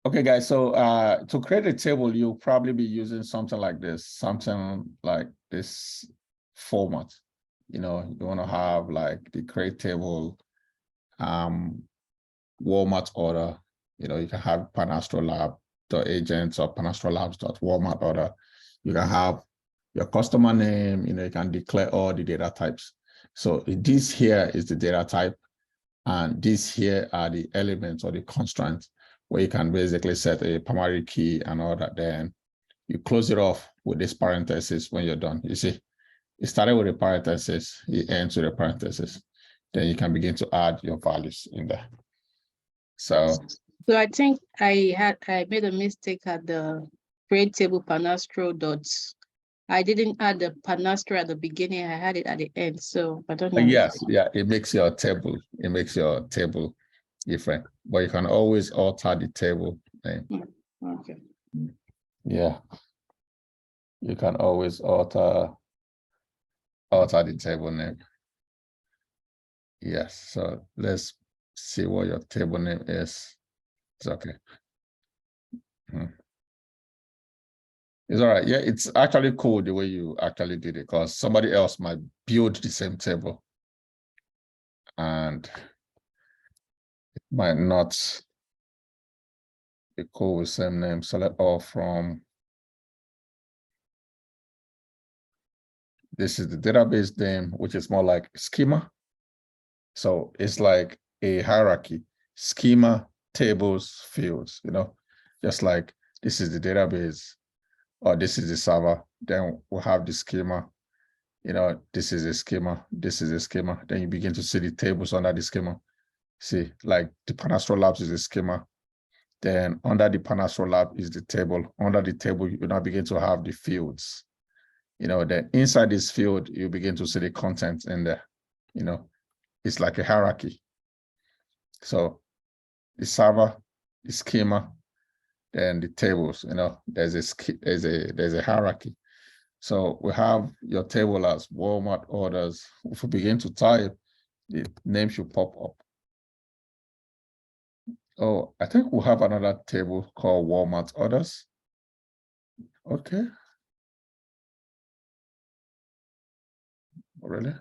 Okay, guys. So to create a table, you'll probably be using something like this format. You want to have like the create table, Walmart order. You can have panastrolab.agents or panastrolabs.walmart order. You can have your customer name, you can declare all the data types. So this here is the data type, and these here are the elements or the constraints where you can basically set a primary key and all that. Then you close it off with this parenthesis when you're done. You see, it started with a parenthesis, it ends with a parenthesis. Then you can begin to add your values in there. So I think I made a mistake at the create table panastro dots. I didn't add the panastro at the beginning. I had it at the end. So I don't know. yes, yeah, it makes your table different. But you can always alter the table name. Okay. Yeah. You can always alter the table name. Yes, so let's see what your table name is. It's okay. It's all right. Yeah, it's actually cool the way you actually did it, because somebody else might build the same table and it might not be cool with same name. Select all from, this is the database name, which is more like schema. So it's like a hierarchy: schema, tables, fields, just like this is the database, or this is the server. Then we'll have the schema, this is a schema, this is a schema. Then you begin to see the tables under the schema. See, like the Panastro Labs is a schema. Then under the Panastro Lab is the table. Under the table, you now begin to have the fields. Then inside this field, you begin to see the content in there. It's like a hierarchy. So the server, the schema, then the tables, there's a hierarchy. So we have your table as Walmart orders. If we begin to type, the name should pop up. Oh, I think we'll have another table called Walmart orders. Okay. Really?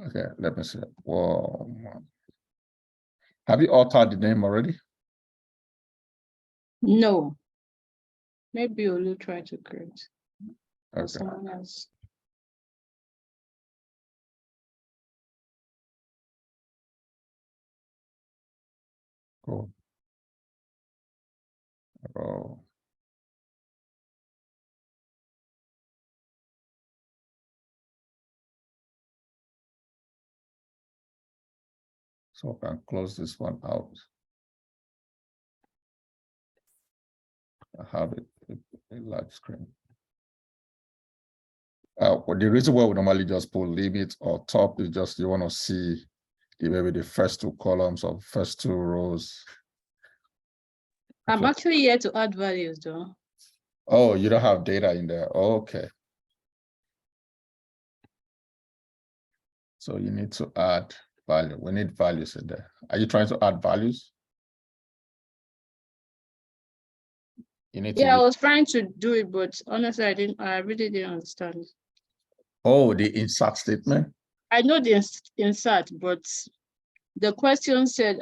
Okay, let me see. Walmart. Have you altered the name already? No. Maybe you'll try to create. Okay. Someone else. Cool. Oh. So I can close this one out. I have a large screen. Well, the reason why we normally just put limit or top is just you want to see maybe the first two columns or first two rows. I'm actually here to add values though. Oh, you don't have data in there. Okay. So you need to add value. We need values in there. Are you trying to add values? You need to. Yeah, I was trying to do it, but honestly, I really didn't understand. Oh, the insert statement? I know the insert, but the question said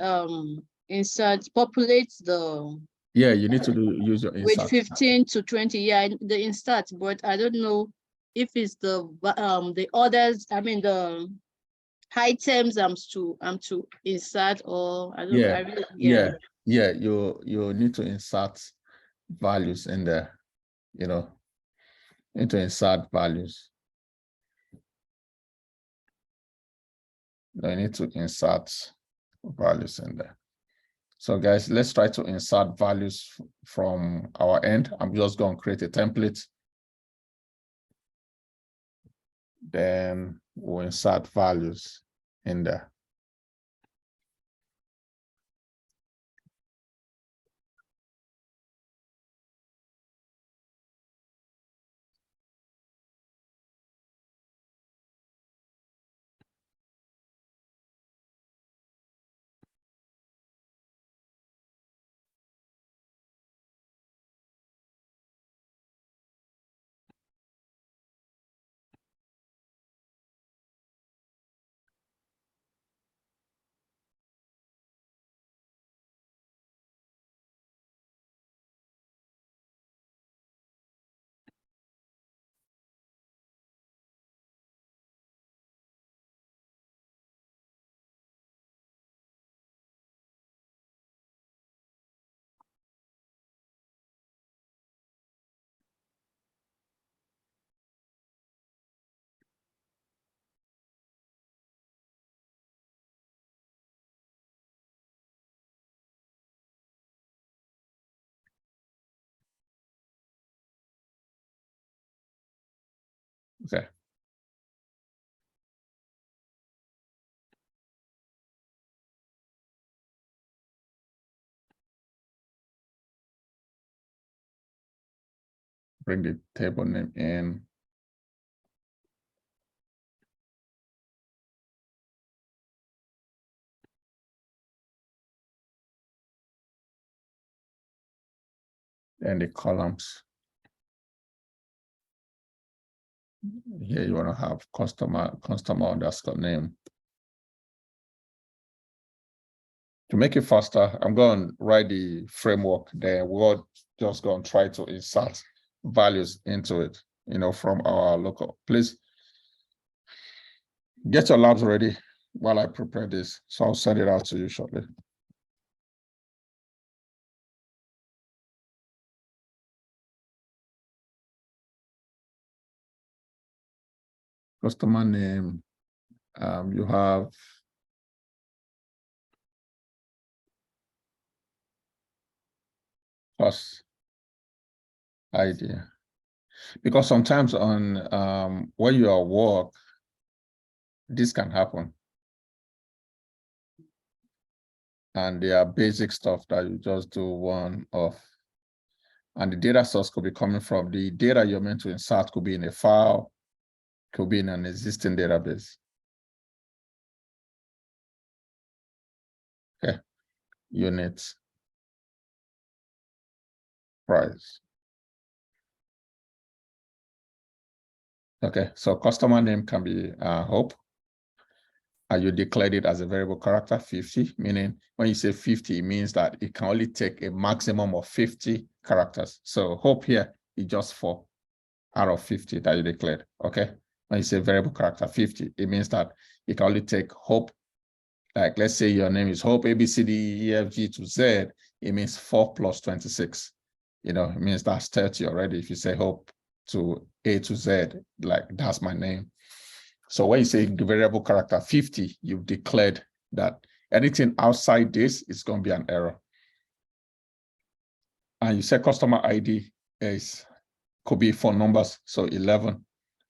insert populate the. Yeah, you need to use your insert. With 15 to 20, yeah, the insert, but I don't know if it's the orders, I mean the items I'm to insert, or I don't Yeah, I really, yeah. You need to insert values in there, you need to insert values. You need to insert values in there. So guys, let's try to insert values from our end. I'm just going to create a template. Then we'll insert values in there. Okay. Bring the table name in. And the columns. Here you want to have customer underscore name. To make it faster, I'm going to write the framework there. We'll just go and try to insert values into it, from our local. Please get your labs ready while I prepare this. So I'll send it out to you shortly. Customer name, you have first ID. Because sometimes on when you are at work, this can happen. And there are basic stuff that you just do one of. And the data source could be coming from the data you're meant to insert, could be in a file, could be in an existing database. Okay, units, price. Okay, so customer name can be Hope. And you declared it as a variable character 50, meaning when you say 50, it means that it can only take a maximum of 50 characters. So Hope here is just 4 out of 50 that you declared. Okay, when you say variable character 50, it means that it can only take Hope. Like, let's say your name is Hope ABCDEFG to Z, it means 4 plus 26. It means that's 30 already. If you say Hope to A to Z, like that's my name. So when you say variable character 50, you've declared that anything outside this is going to be an error. And you say customer ID could be 4 numbers, so 11,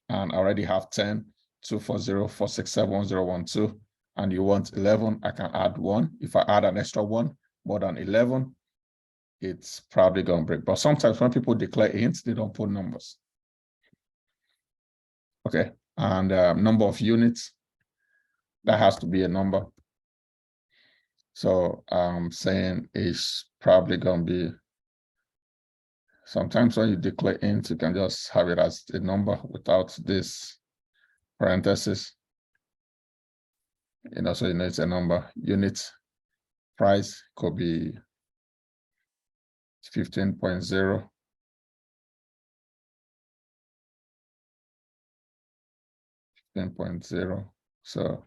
and I already have 10, 240, 467, 1012. And you want 11, I can add 1. If I add an extra 1, more than 11, it's probably going to break. But sometimes when people declare ints, they don't put numbers. Okay, and number of units, that has to be a number. So I'm saying it's probably going to be, sometimes when you declare int, you can just have it as a number without this parenthesis. So it's a number. Unit price could be 15.0. 10.0. So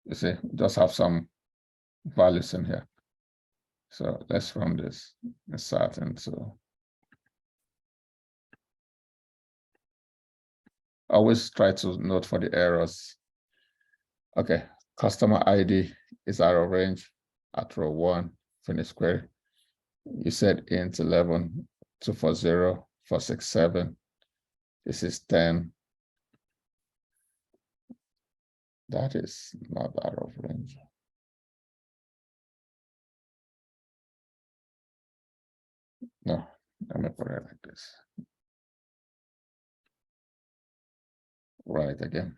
you see, just have some values in here. So let's run this. Let's start into. Always try to note for the errors. Okay, customer ID is out of range at row 1, finish query. You said int 11, 240, 467. This is 10. That is not out of range. No, let me put it like this. Right again.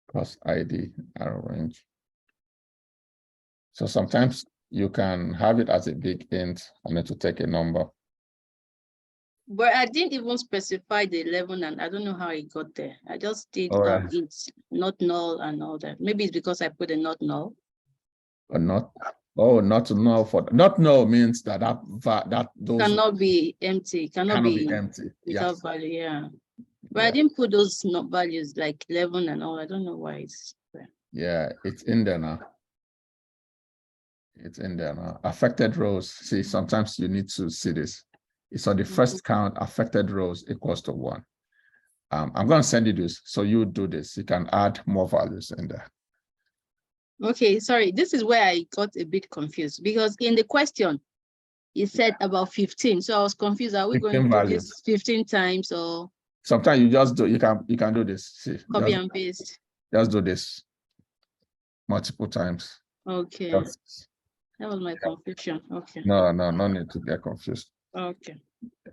Plus ID out of range. So sometimes you can have it as a big int and then to take a number. But I didn't even specify the 11, and I don't know how it got there. I just did int, not null and all that. Maybe it's because I put a not null. Or not. Oh, not null for not null means that those cannot be empty. Cannot be empty without value. Yeah. But I didn't put those not values like 11 and all. I don't know why it's there. Yeah, it's in there now. It's in there now. Affected rows. See, sometimes you need to see this. It's on the first count, affected rows equals to 1. I'm going to send you this. So you do this. You can add more values in there. Okay, sorry. This is where I got a bit confused because in the question, it said about 15. So I was confused. Are we going 15 to do values. this 15 times or Sometimes you just do, you can do this. See, copy and paste? just do this multiple times. Okay. Just, That was my confusion. Okay. no need to get confused. Okay.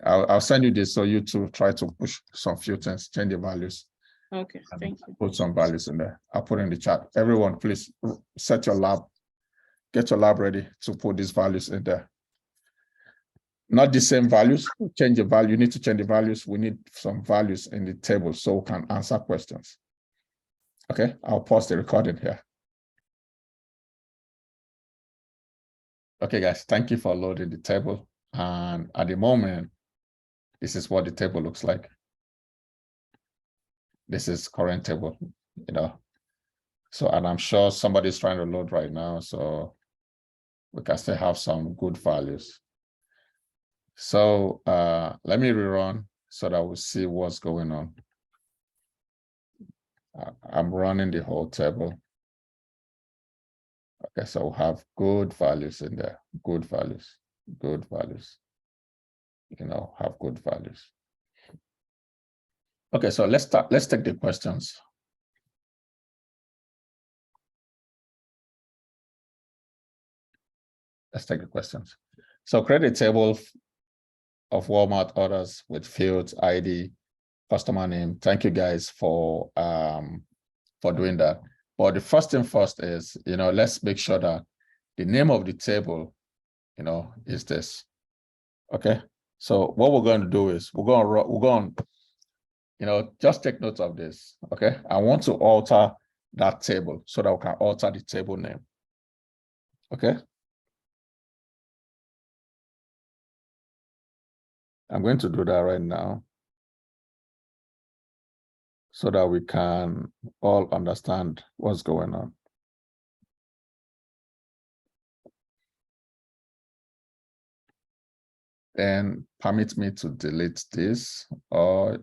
I'll send you this so you to try to push some few things, change the values. Okay. Thank you. Put some values in there. I'll put in the chat. Everyone, please set your lab, get your lab ready to put these values in there. Not the same values, change the value. You need to change the values. We need some values in the table so we can answer questions. Okay, I'll pause the recording here. Okay, guys, thank you for loading the table. And at the moment, this is what the table looks like. This is current table, you know. So, and I'm sure somebody's trying to load right now, so we can still have some good values. So let me rerun so that we'll see what's going on. I'm running the whole table. Okay, so we'll have good values in there, good values, good values. You know, have good values. Okay, so let's start. Let's take the questions. Let's take the questions. So create a table of Walmart orders with fields, ID, customer name. Thank you guys for doing that. But the first thing first is, you know, let's make sure that the name of the table, you know, is this. Okay. So what we're going to do is we're going to, you know, just take note of this. Okay. I want to alter that table so that we can alter the table name. Okay. I'm going to do that right now so that we can all understand what's going on. And permit me to delete this, or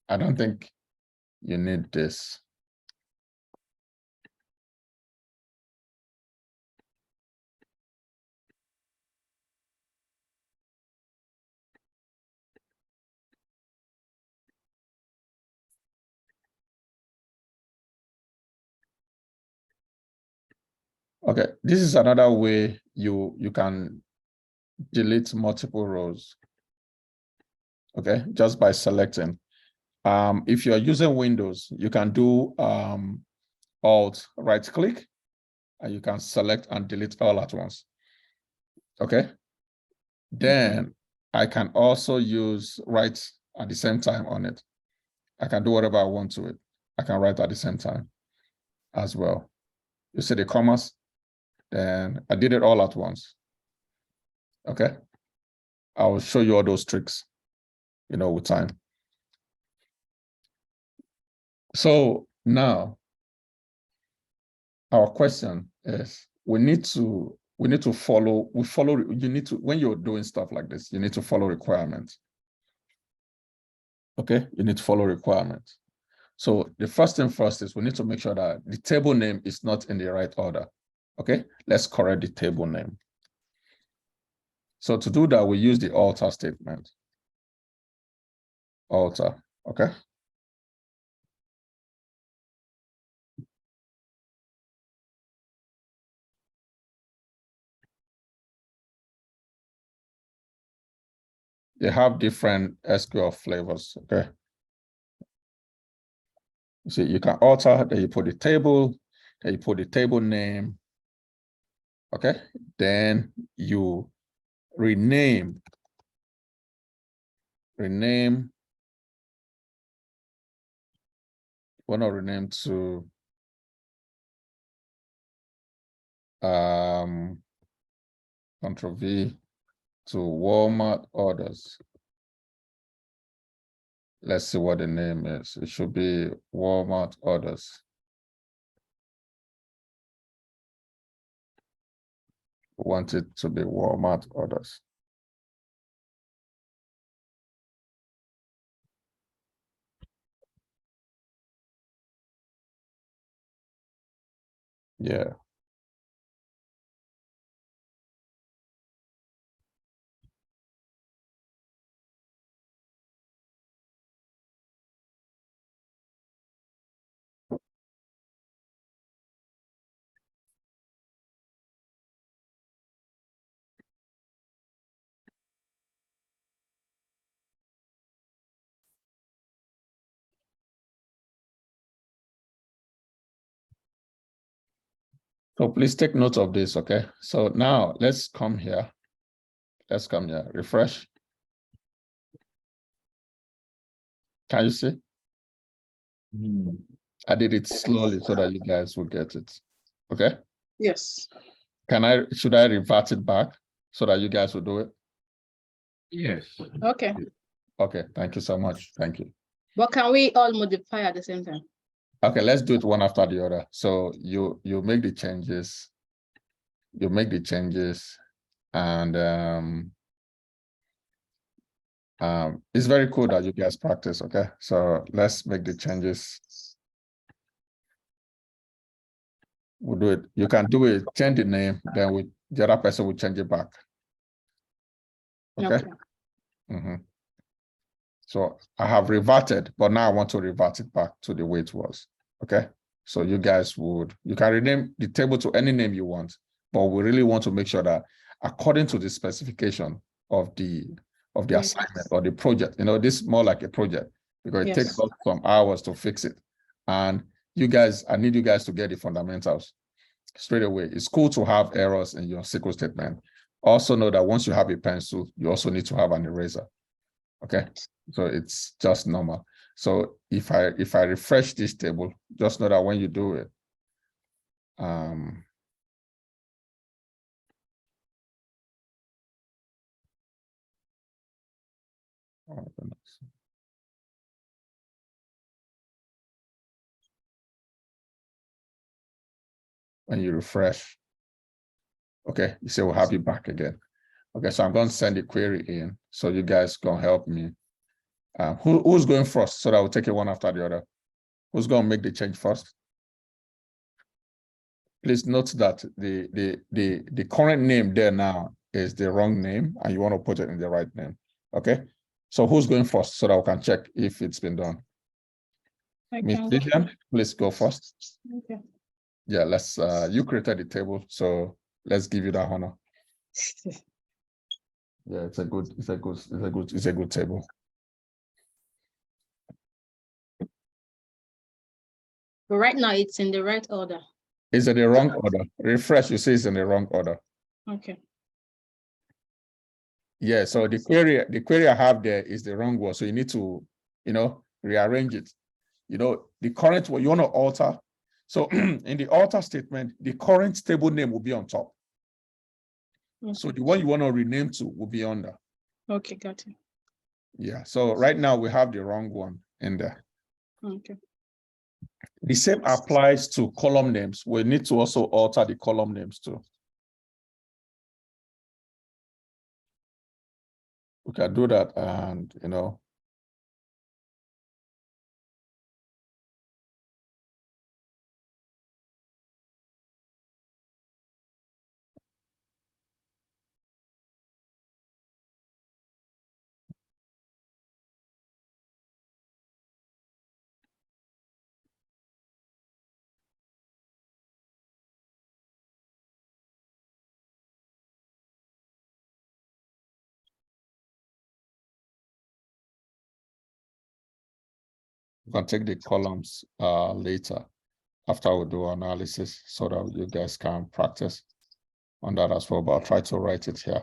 I don't think you need this. Okay, this is another way you can delete multiple rows. Okay, just by selecting. If you're using Windows, you can do Alt right click, and you can select and delete all at once. Okay. Then I can also use write at the same time on it. I can do whatever I want to it. I can write at the same time as well. You see the commas, then I did it all at once. Okay. I will show you all those tricks, you know, with time. So now our question is we need to follow, you need to, when you're doing stuff like this, you need to follow requirements. Okay, you need to follow requirements. So the first thing first is we need to make sure that the table name is not in the right order. Okay, let's correct the table name. So to do that, we use the alter statement. Alter, okay? They have different SQL flavors, okay? You see, you can alter, then you put the table, then you put the table name, okay? Then you rename, why not rename to Ctrl V to Walmart orders. Let's see what the name is. It should be Walmart orders. We want it to be Walmart orders. Yeah. So please take note of this, okay? So now let's come here. Let's come here, refresh. Can you see? I did it slowly so that you guys will get it, okay? Yes. Should I revert it back so that you guys will do it? Yes. Okay. Okay, thank you so much. Thank you. But can we all modify at the same time? Okay, let's do it one after the other. So you make the changes. You make the changes, and it's very cool that you guys practice. Okay, so let's make the changes. We'll do it. You can do it. Change the name, then the other person will change it back. Okay. So I have reverted, but now I want to revert it back to the way it was. Okay. So you guys you can rename the table to any name you want, but we really want to make sure that according to the specification of the assignment or the project, this is more like a project because it takes us some hours to fix it. And I need you guys to get the fundamentals straight away. It's cool to have errors in your SQL statement. Also know that once you have a pencil, you also need to have an eraser. Okay, so it's just normal. So if I refresh this table, just know that when you do it, oh goodness. When you refresh, okay, you say we'll have you back again. Okay, so I'm going to send the query in, so you guys gonna help me. Who's going first, so that we'll take it one after the other? Who's gonna make the change first? Please note that the current name there now is the wrong name, and you want to put it in the right name. Okay, so who's going first, so that we can check if it's been done? Miss Vivian, please go first. Okay. Yeah, let's you created the table, so let's give you that honor. Yeah, it's a good table. But right now it's in the right order. It's in the wrong order. Refresh, you see it's in the wrong order. Okay. Yeah, so the query I have there is the wrong one. So you need to, rearrange it. The current one you want to alter. So in the alter statement, the current table name will be on top. Okay. So the one you want to rename to will be under. Okay, got it. Yeah, so right now we have the wrong one in there. Okay. The same applies to column names. We need to also alter the column names too. We can do that, and we can take the columns later after we do analysis, so that you guys can practice on that as well, but I'll try to write it here.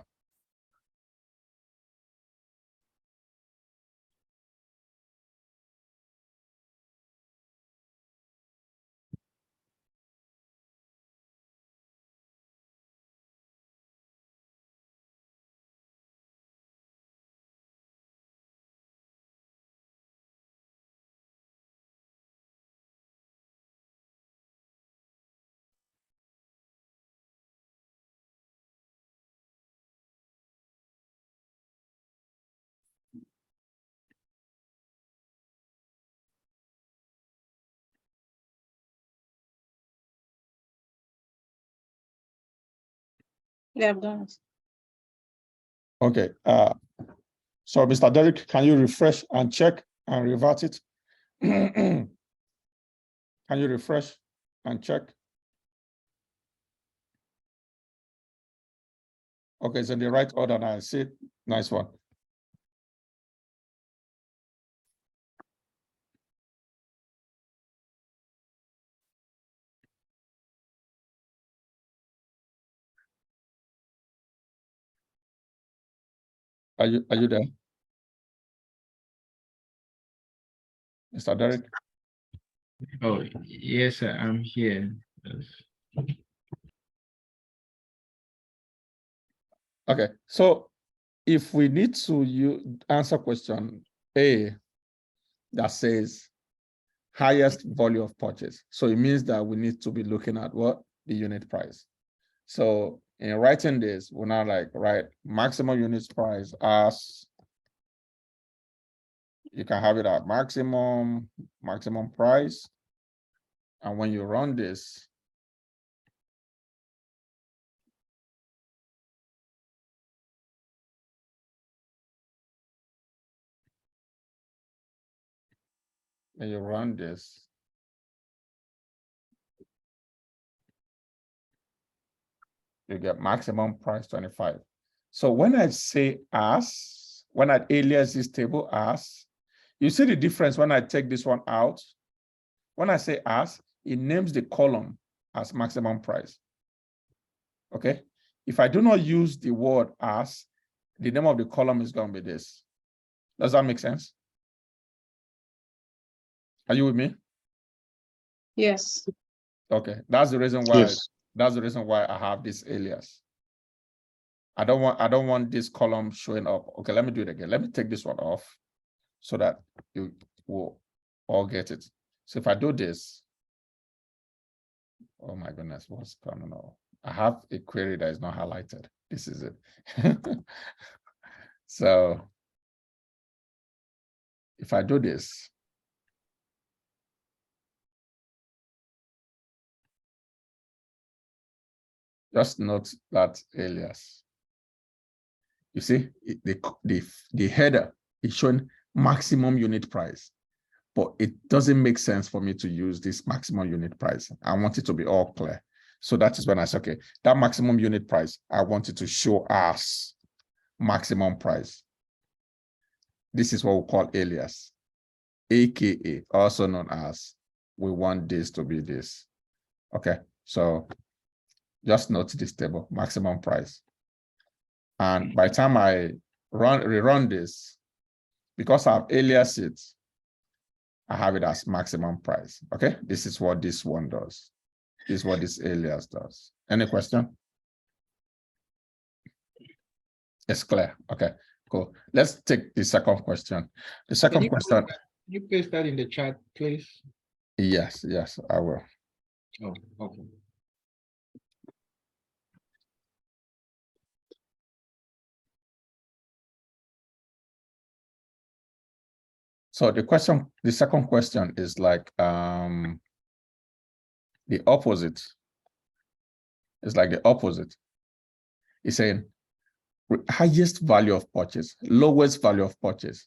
Yeah, I've done it. Okay. So Mr. Derek, can you refresh and check and revert it? Can you refresh and check? Okay, it's in the right order now. I see it. Nice one. Are you there? Mr. Derek? Oh, yes, sir, I'm here. Yes. Okay, so if we need to answer question A that says highest value of purchase, so it means that we need to be looking at what? The unit price. So in writing this, we're not like, write maximum unit price as, you can have it at maximum price. And when you run this, when you run this, you get maximum price 25. So when I say as, when I alias this table as, you see the difference when I take this one out. When I say as, it names the column as maximum price. Okay. If I do not use the word as, the name of the column is going to be this. Does that make sense? Are you with me? Yes. Okay. That's the reason why. Yes. That's the reason why I have this alias. I don't want this column showing up. Okay, let me do it again. Let me take this one off so that you will all get it. So if I do this, oh my goodness, what's going on? I have a query that is not highlighted. This is it. So if I do this, just note that alias. You see, the header is showing maximum unit price, but it doesn't make sense for me to use this maximum unit price. I want it to be all clear. So that is when I say, okay, that maximum unit price, I want it to show as maximum price. This is what we call alias, AKA, also known as, we want this to be this. Okay, so just note this table, maximum price. And by the time I rerun this, because I have alias it, I have it as maximum price. Okay, this is what this one does. This is what this alias does. Any question? It's clear. Okay, cool. Let's take the second question. The second question. Can you paste that in the chat, please? Yes, I will. Oh, okay. So the second question is like the opposite. It's like the opposite. It's saying highest value of purchase, lowest value of purchase.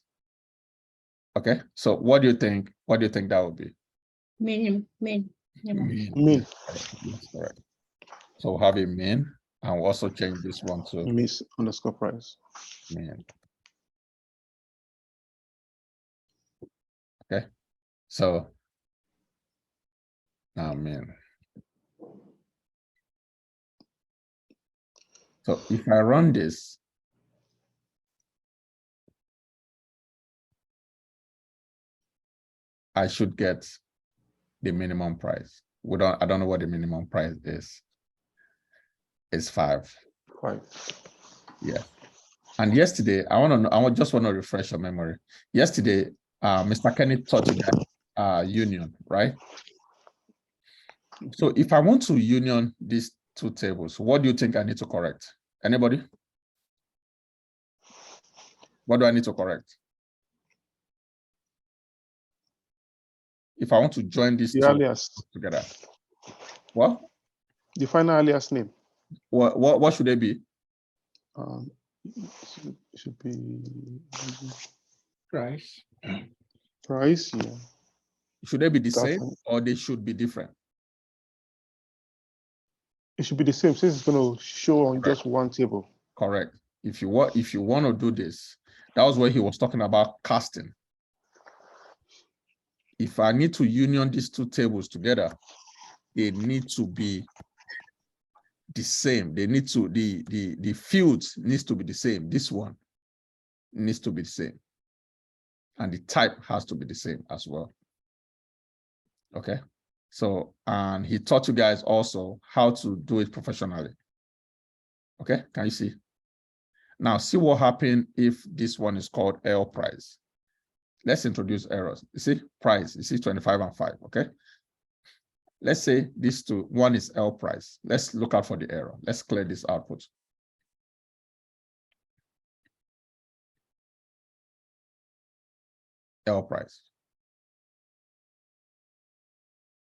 Okay, so what do you think? What do you think that would be? Mean. Mean. That's correct. So we'll have a mean, and we'll also change this one to Miss underscore price. mean. Okay, so now mean. So if I run this, I should get the minimum price. I don't know what the minimum price is. It's 5. 5. Yeah. And yesterday, I just want to refresh your memory. Yesterday, Mr. Kenny taught you that union, right? So if I want to union these two tables, what do you think I need to correct? Anybody? What do I need to correct? If I want to join these The two alias. together, what? The final alias name. What should they be? It should be Price. price. Yeah. Should they be the That's same or they should be different? It should be the same since it's going to show on just one table. Correct. If you want to do this, that was where he was talking about casting. If I need to union these two tables together, they need to be the same. They need to the fields needs to be the same. This one needs to be the same. And the type has to be the same as well. Okay. So, and he taught you guys also how to do it professionally. Okay, can you see? Now, see what happened if this one is called L price. Let's introduce errors. You see, price, you see 25 and 5, okay? Let's say these two, one is L price. Let's look out for the error. Let's clear this output. L price.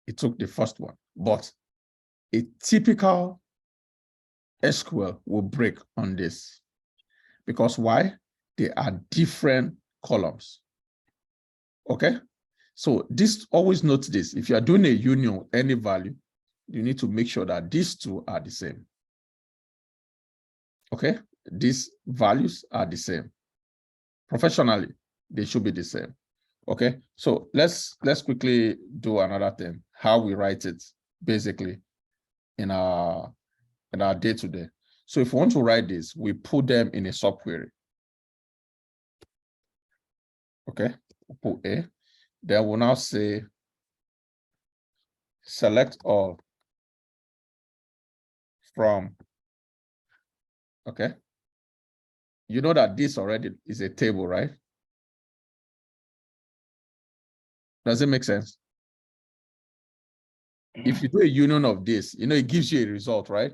It took the first one, but a typical SQL will break on this. Because why? They are different columns. Okay? So this, always note this. If you are doing a union with any value, you need to make sure that these two are the same. Okay? These values are the same. Professionally, they should be the same. Okay? So let's quickly do another thing, how we write it basically in our day-to-day. So if we want to write this, we put them in a subquery. Okay, we'll put A. Then we'll now say select all from, okay. You know that this already is a table, right? Does it make sense? If you do a union of this, you know, it gives you a result, right?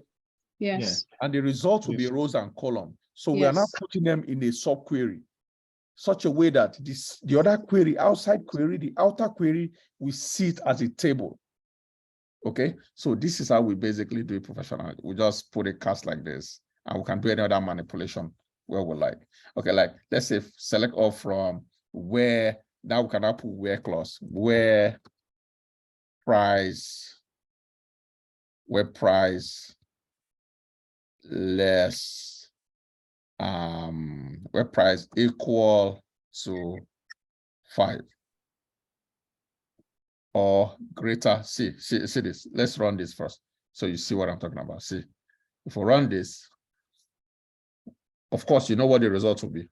Yes. And the result will be Yes. rows and column. So we are now Yes. putting them in a subquery, such a way that the other query, outside query, the outer query, we see it as a table. Okay, so this is how we basically do it professionally. We just put a cast like this, and we can do any other manipulation where we like. Okay, like let's say select all from where, now we can now put where clause, where price less, where price equal to 5 or greater. See this. Let's run this first so you see what I'm talking about. See, if we run this, of course, you know what the result will be.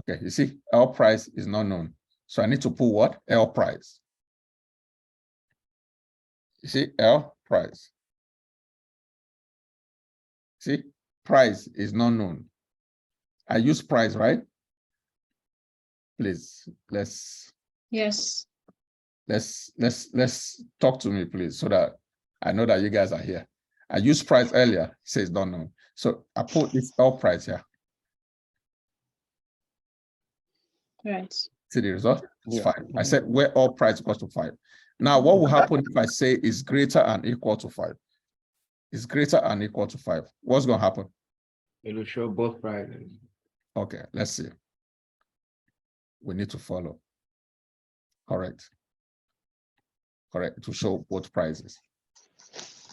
Okay, you see, L price is not known. So I need to put what? L price. You see, L price. See, price is not known. I use price, right? Please, let's Yes. talk to me, please, so that I know that you guys are here. I used price earlier, it says don't know. So I put this L price here. Right. See the result? It's Yeah. 5. I said where all price equals to 5. Now, what will happen if I say is greater and equal to 5? Is greater and equal to 5. What's going to happen? It will show both prices. Okay, let's see. We need to follow. Correct. Correct, to show both prices.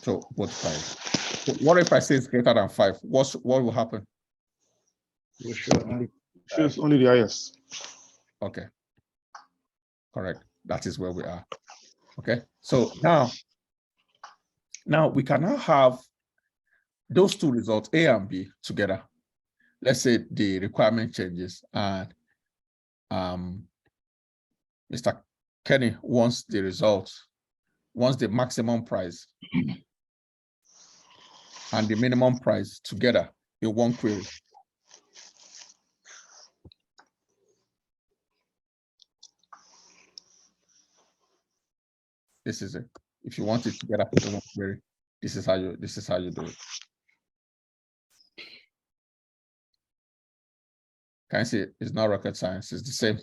Show both prices. So what if I say it's greater than 5? What will happen? It will show only. Shows only the highest. Okay. Correct. That is where we are. Okay. So now we can now have those two results, A and B, together. Let's say the requirement changes and Mr. Kenny wants the results, wants the maximum price and the minimum price together in one query. This is it. If you want it together in one query, this is how you do it. Can you see it? It's not rocket science, it's the same.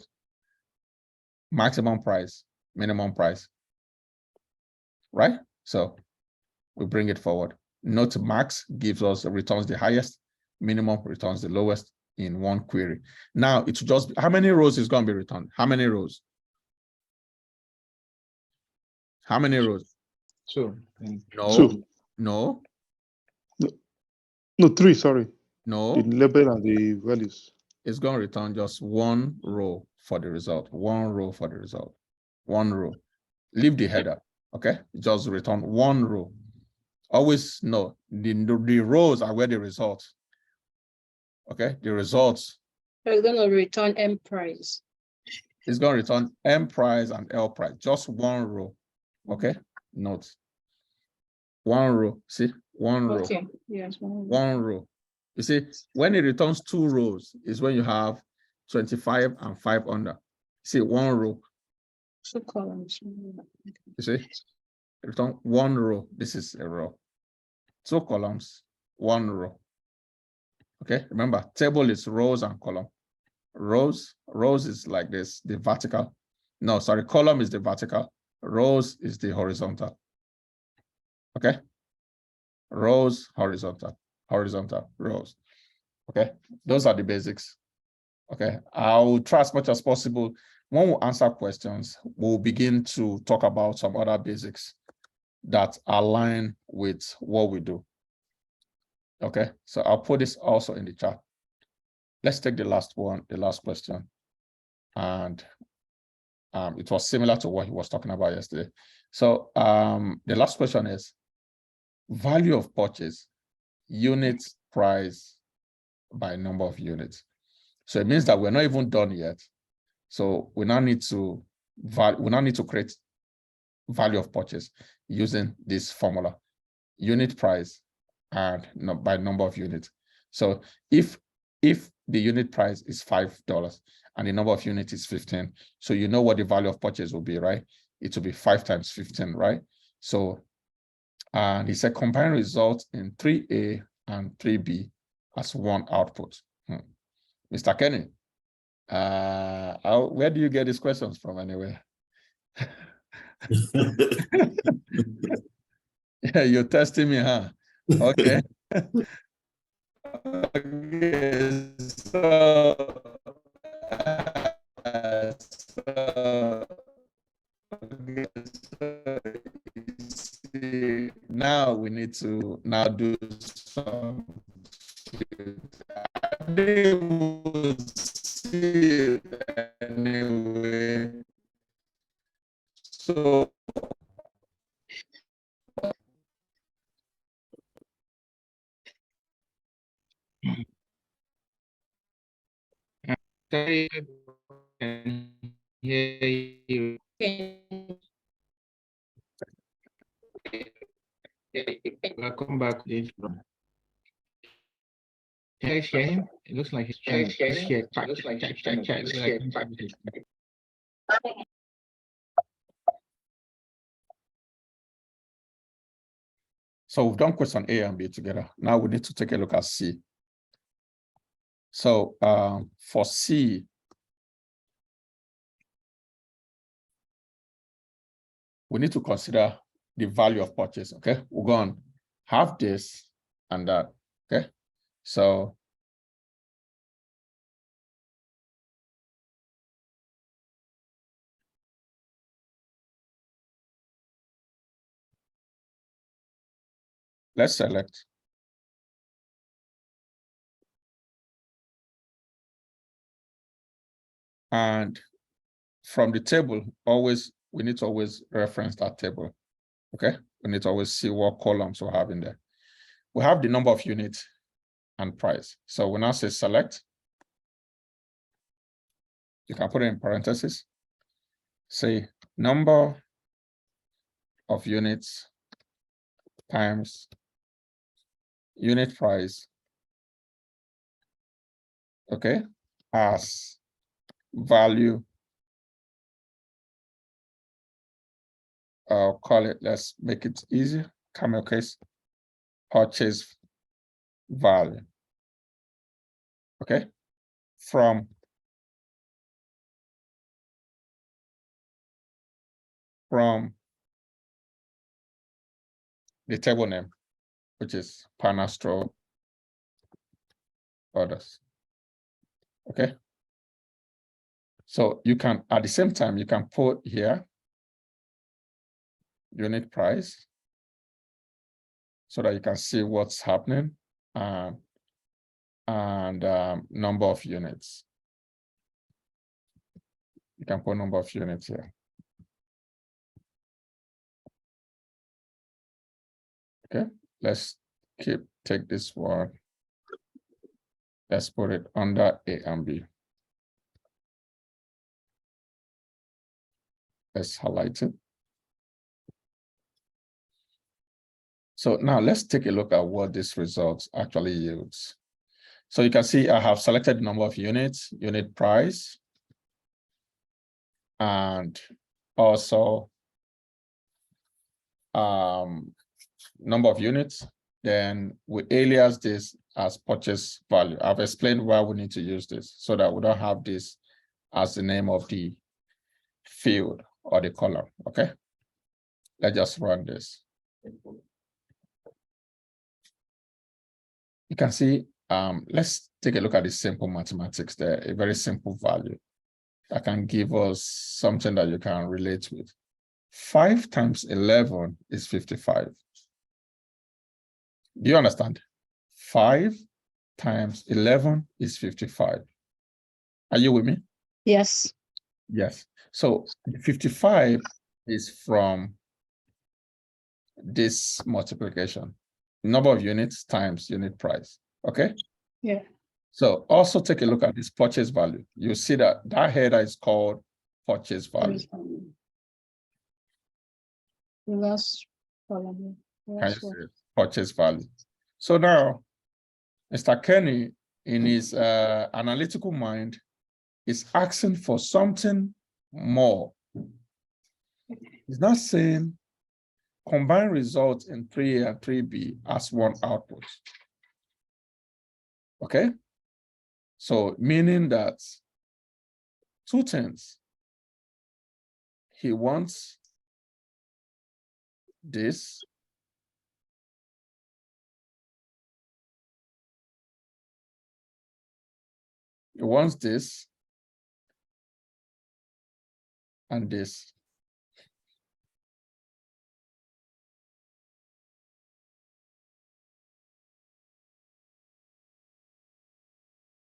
Maximum price, minimum price. right? So we bring it forward. Note max gives us returns the highest, minimum returns the lowest in one query. Now it's just how many rows is going to be returned? How many rows? How many rows? Two. No, Two. no, No, three, sorry. no. The label and the values. It's going to return just one row for the result. One row for the result. One row. Leave the header. Okay. Just return one row. Always know the rows are where the results. Okay. The results. We're gonna return M price. It's going to return M price and L price. Just one row. Okay. Note. One row. See? One row. Okay. Yes. One row. You see, when it returns two rows is when you have 25 and 5 under. See, one row. Two columns. You see, return one row. This is a row. Two columns, one row. Okay, remember, table is rows and column. Rows is like this, the vertical. No, sorry, column is the vertical. Rows is the horizontal. Okay, rows, horizontal, rows. Okay, those are the basics. Okay, I'll try as much as possible. When we answer questions, we'll begin to talk about some other basics that align with what we do. Okay, so I'll put this also in the chat. Let's take the last one, the last question. And it was similar to what he was talking about yesterday. So the last question is value of purchase, units price by number of units. So it means that we're not even done yet. So we now need to create value of purchase using this formula, unit price and by number of units. So if the unit price is $5 and the number of units is 15, so you know what the value of purchase will be, right? It will be 5 times 15, right? So and he said combine results in 3A and 3B as one output. Mr. Kenny, where do you get these questions from anyway? Yeah, you're testing me, huh? Okay. Okay, now we need to now do some. They will see it anyway. So Sorry, can hear you. Welcome back. Can I share him? It looks like he's trying to share. So we've done question A and B together. Now we need to take a look at C. So for C, we need to consider the value of purchase, okay? We're going to have this and that, okay? So let's select. And from the table, we need to always reference that table, okay? We need to always see what columns we have in there. We have the number of units and price. So we now say select. You can put it in parentheses. Say number of units times unit price, okay, as value. I'll call it, let's make it easy, camel case, purchase value, okay, from the table name, which is Panastro orders. Okay. So you can, at the same time, you can put here unit price so that you can see what's happening and number of units. You can put number of units here. Okay, let's take this one. Let's put it under A and B. Let's highlight it. So now let's take a look at what this result actually yields. So you can see I have selected the number of units, unit price, and also number of units. Then we alias this as purchase value. I've explained why we need to use this so that we don't have this as the name of the field or the column. Okay, let's just run this. You can see, let's take a look at the simple mathematics there, a very simple value that can give us something that you can relate with. 5 times 11 is 55. Do you understand? 5 times 11 is 55. Are you with me? Yes. Yes. So 55 is from this multiplication, number of units times unit price. Okay. Yeah. So also take a look at this purchase value. You see that header is called purchase value. Last column. Can you see it? Purchase value. So now, Mr. Kenny, in his analytical mind, is asking for something more. He's not saying combine results in 3A and 3B as one output. Okay? So meaning that 2 things. He wants this. He wants this and this.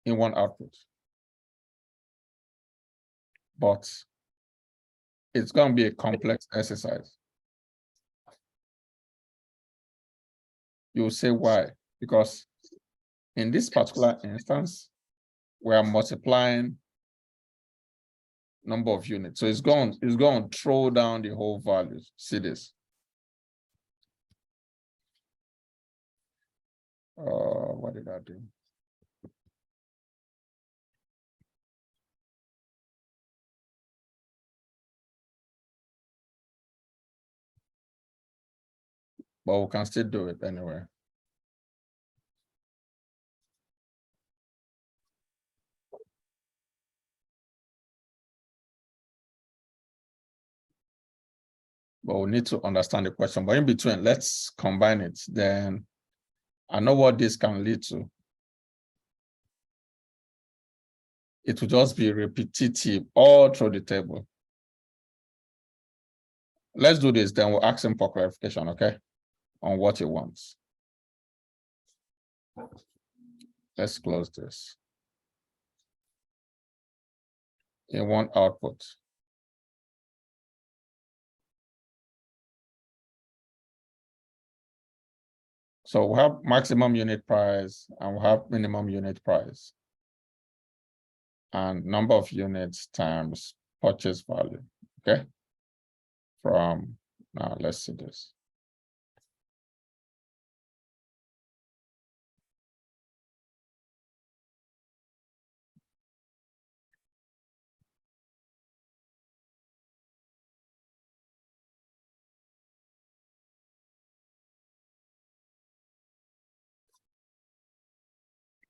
In one output. But it's going to be a complex exercise. You will say why? Because in this particular instance, we are multiplying number of units. So it's going to throw down the whole value. See this. What did I do? But we can still do it anyway. But we need to understand the question. But in between, let's combine it. Then I know what this can lead to. It will just be repetitive all through the table. Let's do this, then we'll ask him for clarification, okay, on what he wants. Let's close this. In one output. So we have maximum unit price and we have minimum unit price. And number of units times purchase value, okay? From, now let's see this.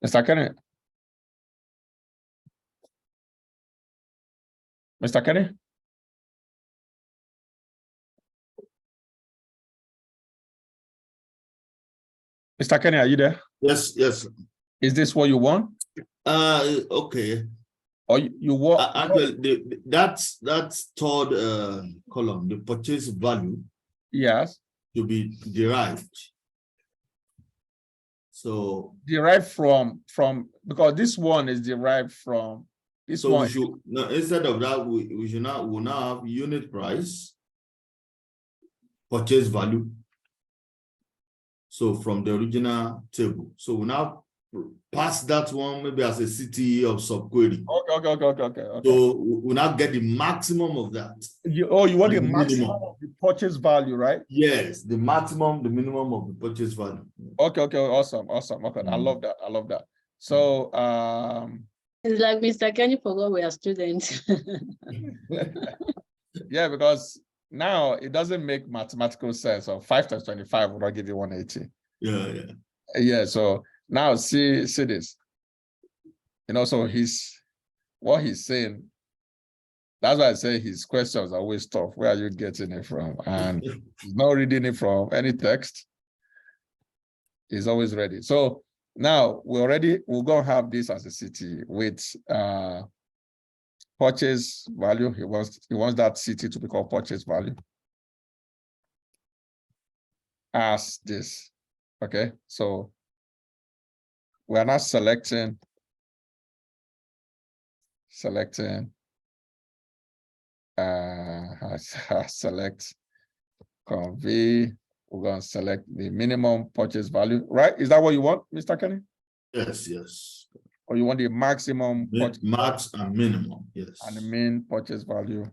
Mr. Kenny. Mr. Kenny? Mr. Kenny, are you there? Yes, yes. Is this what you want? Okay. Or you want? Actually, that's third column, the purchase value Yes. to be derived. So Derived from because this one is derived from this so one. we should now, instead of that, we should now have unit price, purchase value. So from the original table. So we now pass that one maybe as a CTE of subquery. Okay. So we now get the maximum of that. You want the The maximum minimum. of the purchase value, right? Yes, the maximum, the minimum of the purchase value. Okay, awesome. Okay, I love that. So It's like Mr. Kenny forgot we are students. yeah, because now it doesn't make mathematical sense. So 5 times 25 will not give you 180. Yeah. So now see this. So what he's saying. That's why I say his questions are always tough. Where are you getting it from? And he's not reading it from any text. He's always ready. So now we're going to have this as a city with purchase value. He wants that city to be called purchase value as this. Okay, so we are not selecting select convey. We're going to select the minimum purchase value, right? Is that what you want, Mr. Kenny? Yes. Or you want the maximum max and minimum, yes. And the mean purchase value,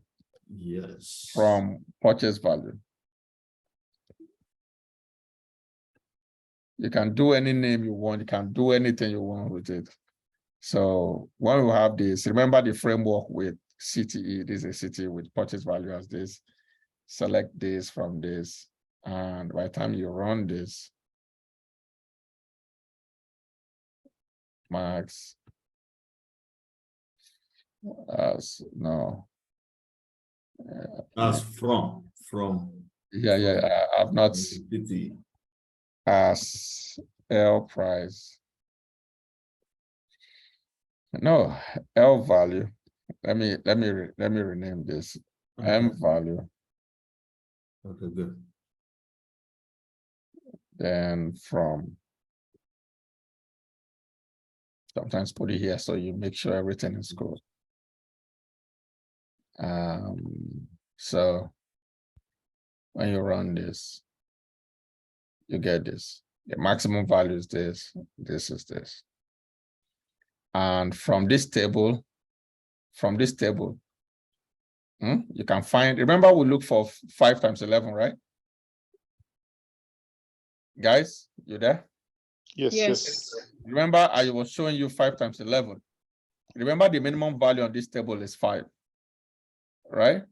yes, from purchase value. You can do any name you want. You can do anything you want with it. So when we have this, remember the framework with CTE. This is a CTE with purchase value as this. Select this from this, and by the time you run this, max as no. As from. Yeah. I've not CTE. as L price. No, L value. Let me rename this. Okay. M value. Okay, good. Then from. Sometimes put it here so you make sure everything is cool. So when you run this, you get this. The maximum value is this. This is this. And from this table, you can find, remember we look for 5 times 11, right? Guys, you there? Yes. Yes. Remember I was showing you 5 times 11. Remember the minimum value on this table is 5, right?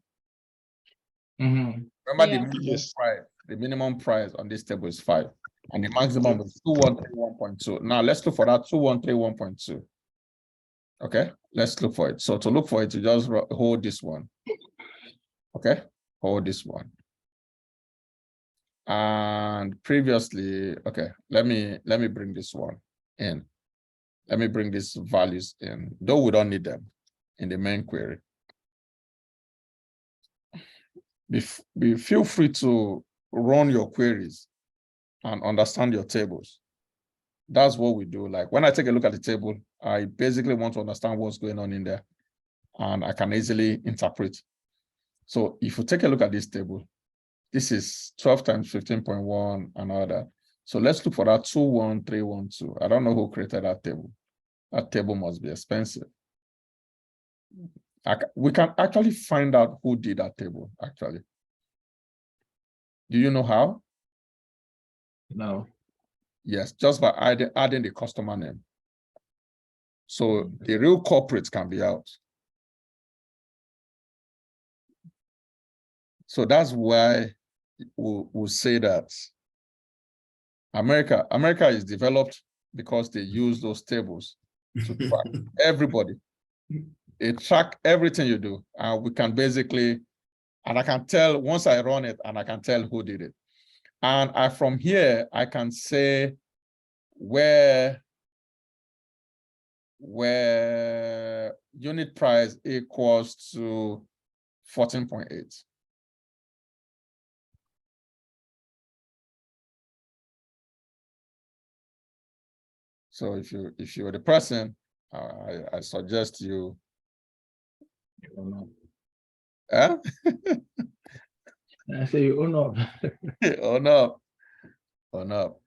Mhm. Remember Yeah. the minimum Yes. price. The minimum price on this table is 5, and the maximum is 2131.2. Now let's look for that 2131.2. Okay, let's look for it. So to look for it, you just hold this one. Okay, hold this one. And previously, okay, let me bring this one in. Let me bring these values in, though we don't need them in the main query. Feel free to run your queries and understand your tables. That's what we do. Like when I take a look at the table, I basically want to understand what's going on in there, and I can easily interpret. So if you take a look at this table, this is 12 times 15.1 and all that. So let's look for that 21312. I don't know who created that table. That table must be expensive. We can actually find out who did that table, actually. Do you know how? No. Yes, just by adding the customer name. So the real culprits can be out. So that's why we'll say that America is developed because they use those tables to track everybody. They track everything you do. And we can basically, and I can tell once I run it, and I can tell who did it. And from here, I can say where unit price equals to 14.8. So if you're the person, I suggest you. Huh? I say, oh no. Oh no. Oh no.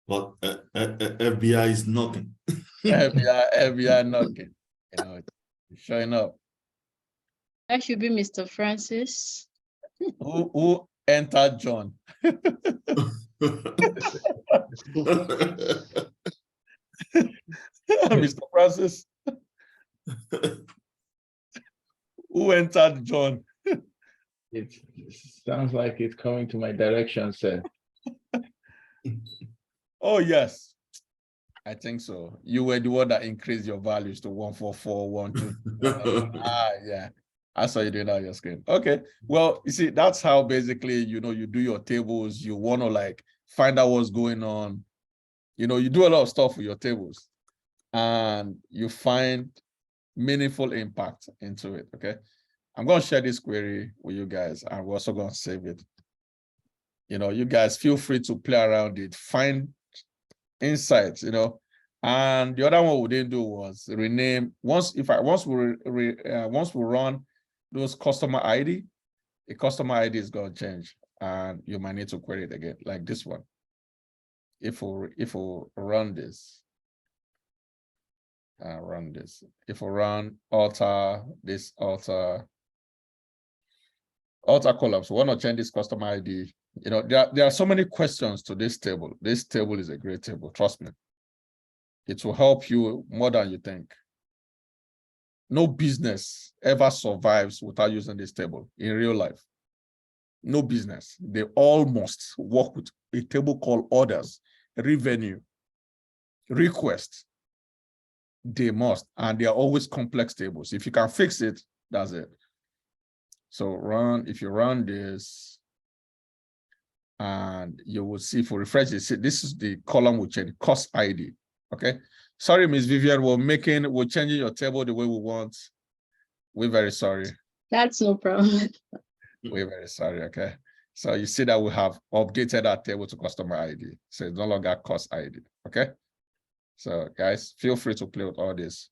But FBI is nothing. FBI knocking. You know, showing up. That should be Mr. Francis. Who entered John? Mr. Francis. Who entered John? It sounds like it's coming to my direction, sir. Oh, yes. I think so. You were the one that increased your values to 144, 12. Yeah. I saw you doing that on your screen. Okay. Well, you see, that's how basically, you do your tables. You want to like find out what's going on. You do a lot of stuff with your tables and you find meaningful impact into it. Okay. I'm going to share this query with you guys and we're also going to save it. You guys feel free to play around it, find insights, and the other one we didn't do was rename. Once we run those customer ID, the customer ID is going to change and you might need to query it again, like this one. If we run this, if we run alter columns, we want to change this customer ID. There are so many questions to this table. This table is a great table, trust me. It will help you more than you think. No business ever survives without using this table in real life. No business. They all must work with a table called orders, revenue, request. They must, and they are always complex tables. If you can fix it, that's it. So if you run this, and you will see, if we refresh this is the column we change, cost ID. Okay. Sorry, Ms. Vivian, we're changing your table the way we want. We're very sorry. That's no problem. We're very sorry. Okay. So you see that we have updated our table to customer ID. So it's no longer cost ID. Okay. So guys, feel free to play with all this.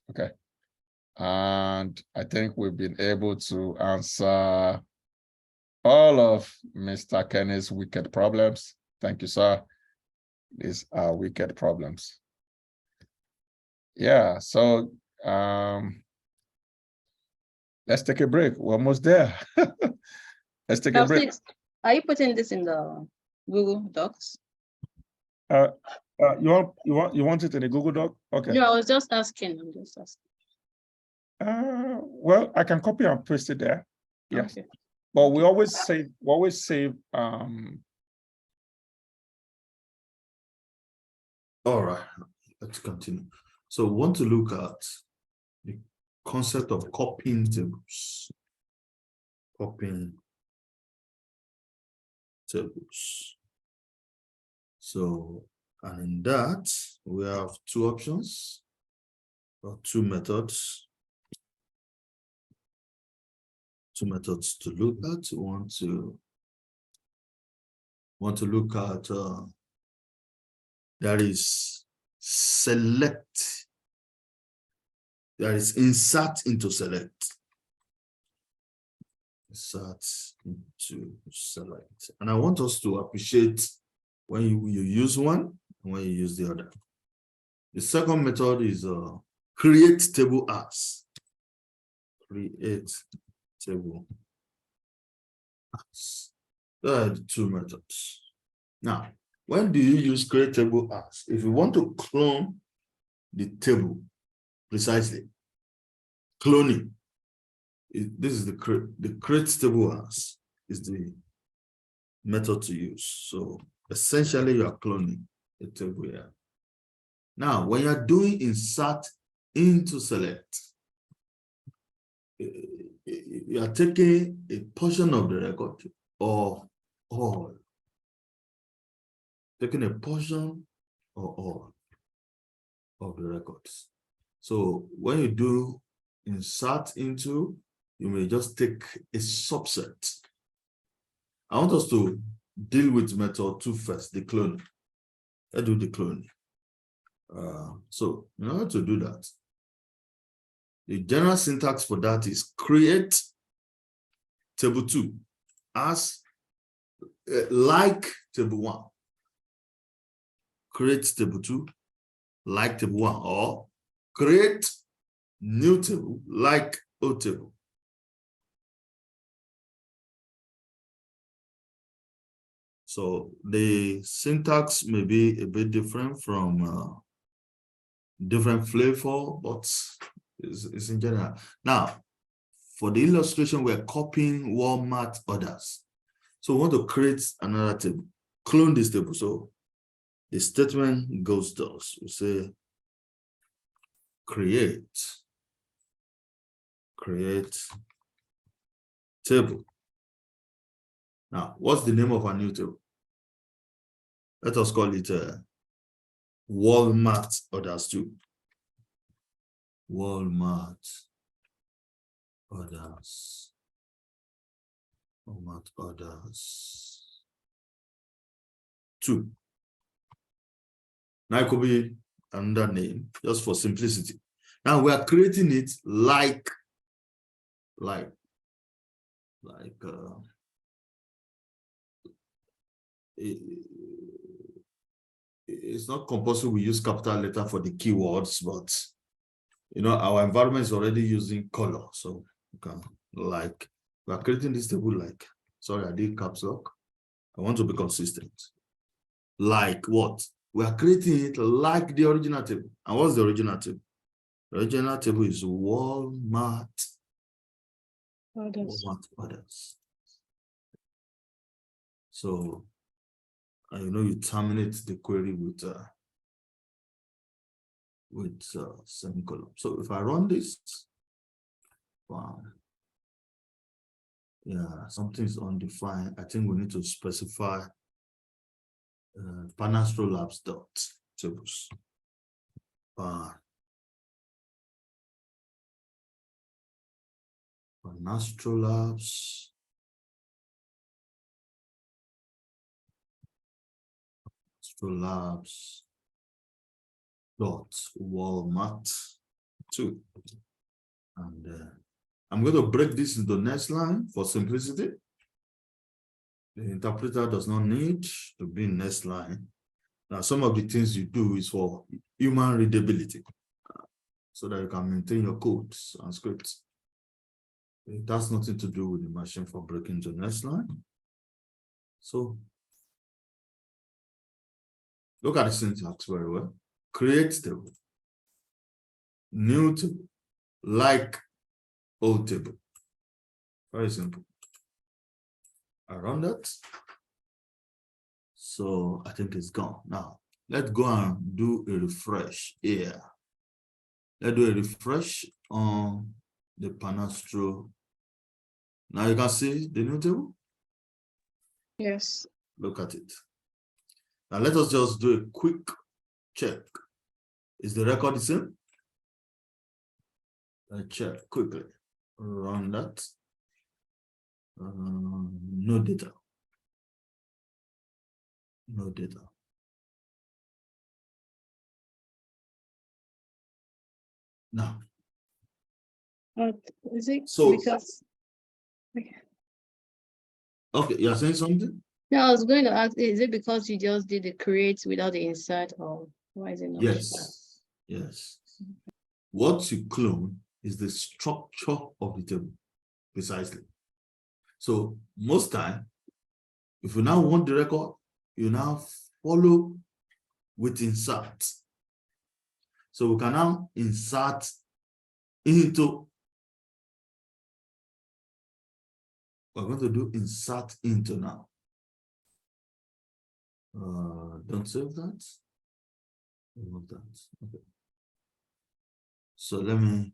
Okay. And I think we've been able to answer all of Mr. Kenny's wicked problems. Thank you, sir. These are wicked problems. Yeah, so let's take a break. We're almost there. Let's take a break. Are you putting this in the Google Docs? You want it in a Google Doc? Okay. No, I was just asking. I'm just asking. Well, I can copy and paste it there. Yes. Okay. But we always save All right, let's continue. So we want to look at the concept of copying tables. Copying tables. So, and in that, we have two options or two methods. Two methods to look at. We want to look at there is select, there is insert into select. Insert into select. And I want us to appreciate when you use one and when you use the other. The second method is create table as. Create table as. There are the two methods. Now, when do you use create table as? If you want to clone the table precisely, cloning, this is the create table as is the method to use. So essentially you are cloning a table here. Now, when you're doing insert into select, you are taking a portion of the record or all. Taking a portion or all of the records. So when you do insert into, you may just take a subset. I want us to deal with method 2 first, the cloning. Let's do the cloning. So in order to do that, the general syntax for that is create table 2 as like table 1. Create table 2 like table 1, or create new table like old table. So the syntax may be a bit different from different flavor, but it's in general. Now, for the illustration, we're copying Walmart orders. So we want to create another table, clone this table. So the statement goes thus. We say create table. Now, what's the name of our new table? Let us call it Walmart orders 2. Walmart orders. Walmart orders 2. Now it could be another name, just for simplicity. Now we are creating it like it's not compulsory we use capital letter for the keywords, but you know, our environment is already using color. So we can like, we are creating this table like, sorry, I did caps lock. I want to be consistent. Like what? We are creating it like the original table. And what's the original table? The original table is Walmart orders. So, you know, you terminate the query with semicolon. So if I run this, wow, yeah, something is undefined. I think we need to specify Panastro Labs dot tables. Panastro Labs. Labs dot Walmart 2, and I'm going to break this into the next line for simplicity. The interpreter does not need to be in next line. Now, some of the things you do is for human readability, so that you can maintain your codes and scripts. It has nothing to do with the machine for breaking the next line. So look at the syntax very well. Create table, new table, like old table. Very simple. I run that. So I think it's gone. Now, let's go and do a refresh here. Let's do a refresh on the Panastro. Now you can see the new table. Yes. Look at it. Now let us just do a quick check. Is the record the same? Let's check quickly. Run that. No data. No data. Now. Is it So, because? Okay, you're saying something? No, I was going to ask, is it because you just did the create without the insert, or why is it not? Yes. Yes. What you clone is the structure of the table, precisely. So most time, if you now want the record, you now follow with insert. So we can now insert into. We're going to do insert into now. Don't save that. Remove that. Okay. So let me.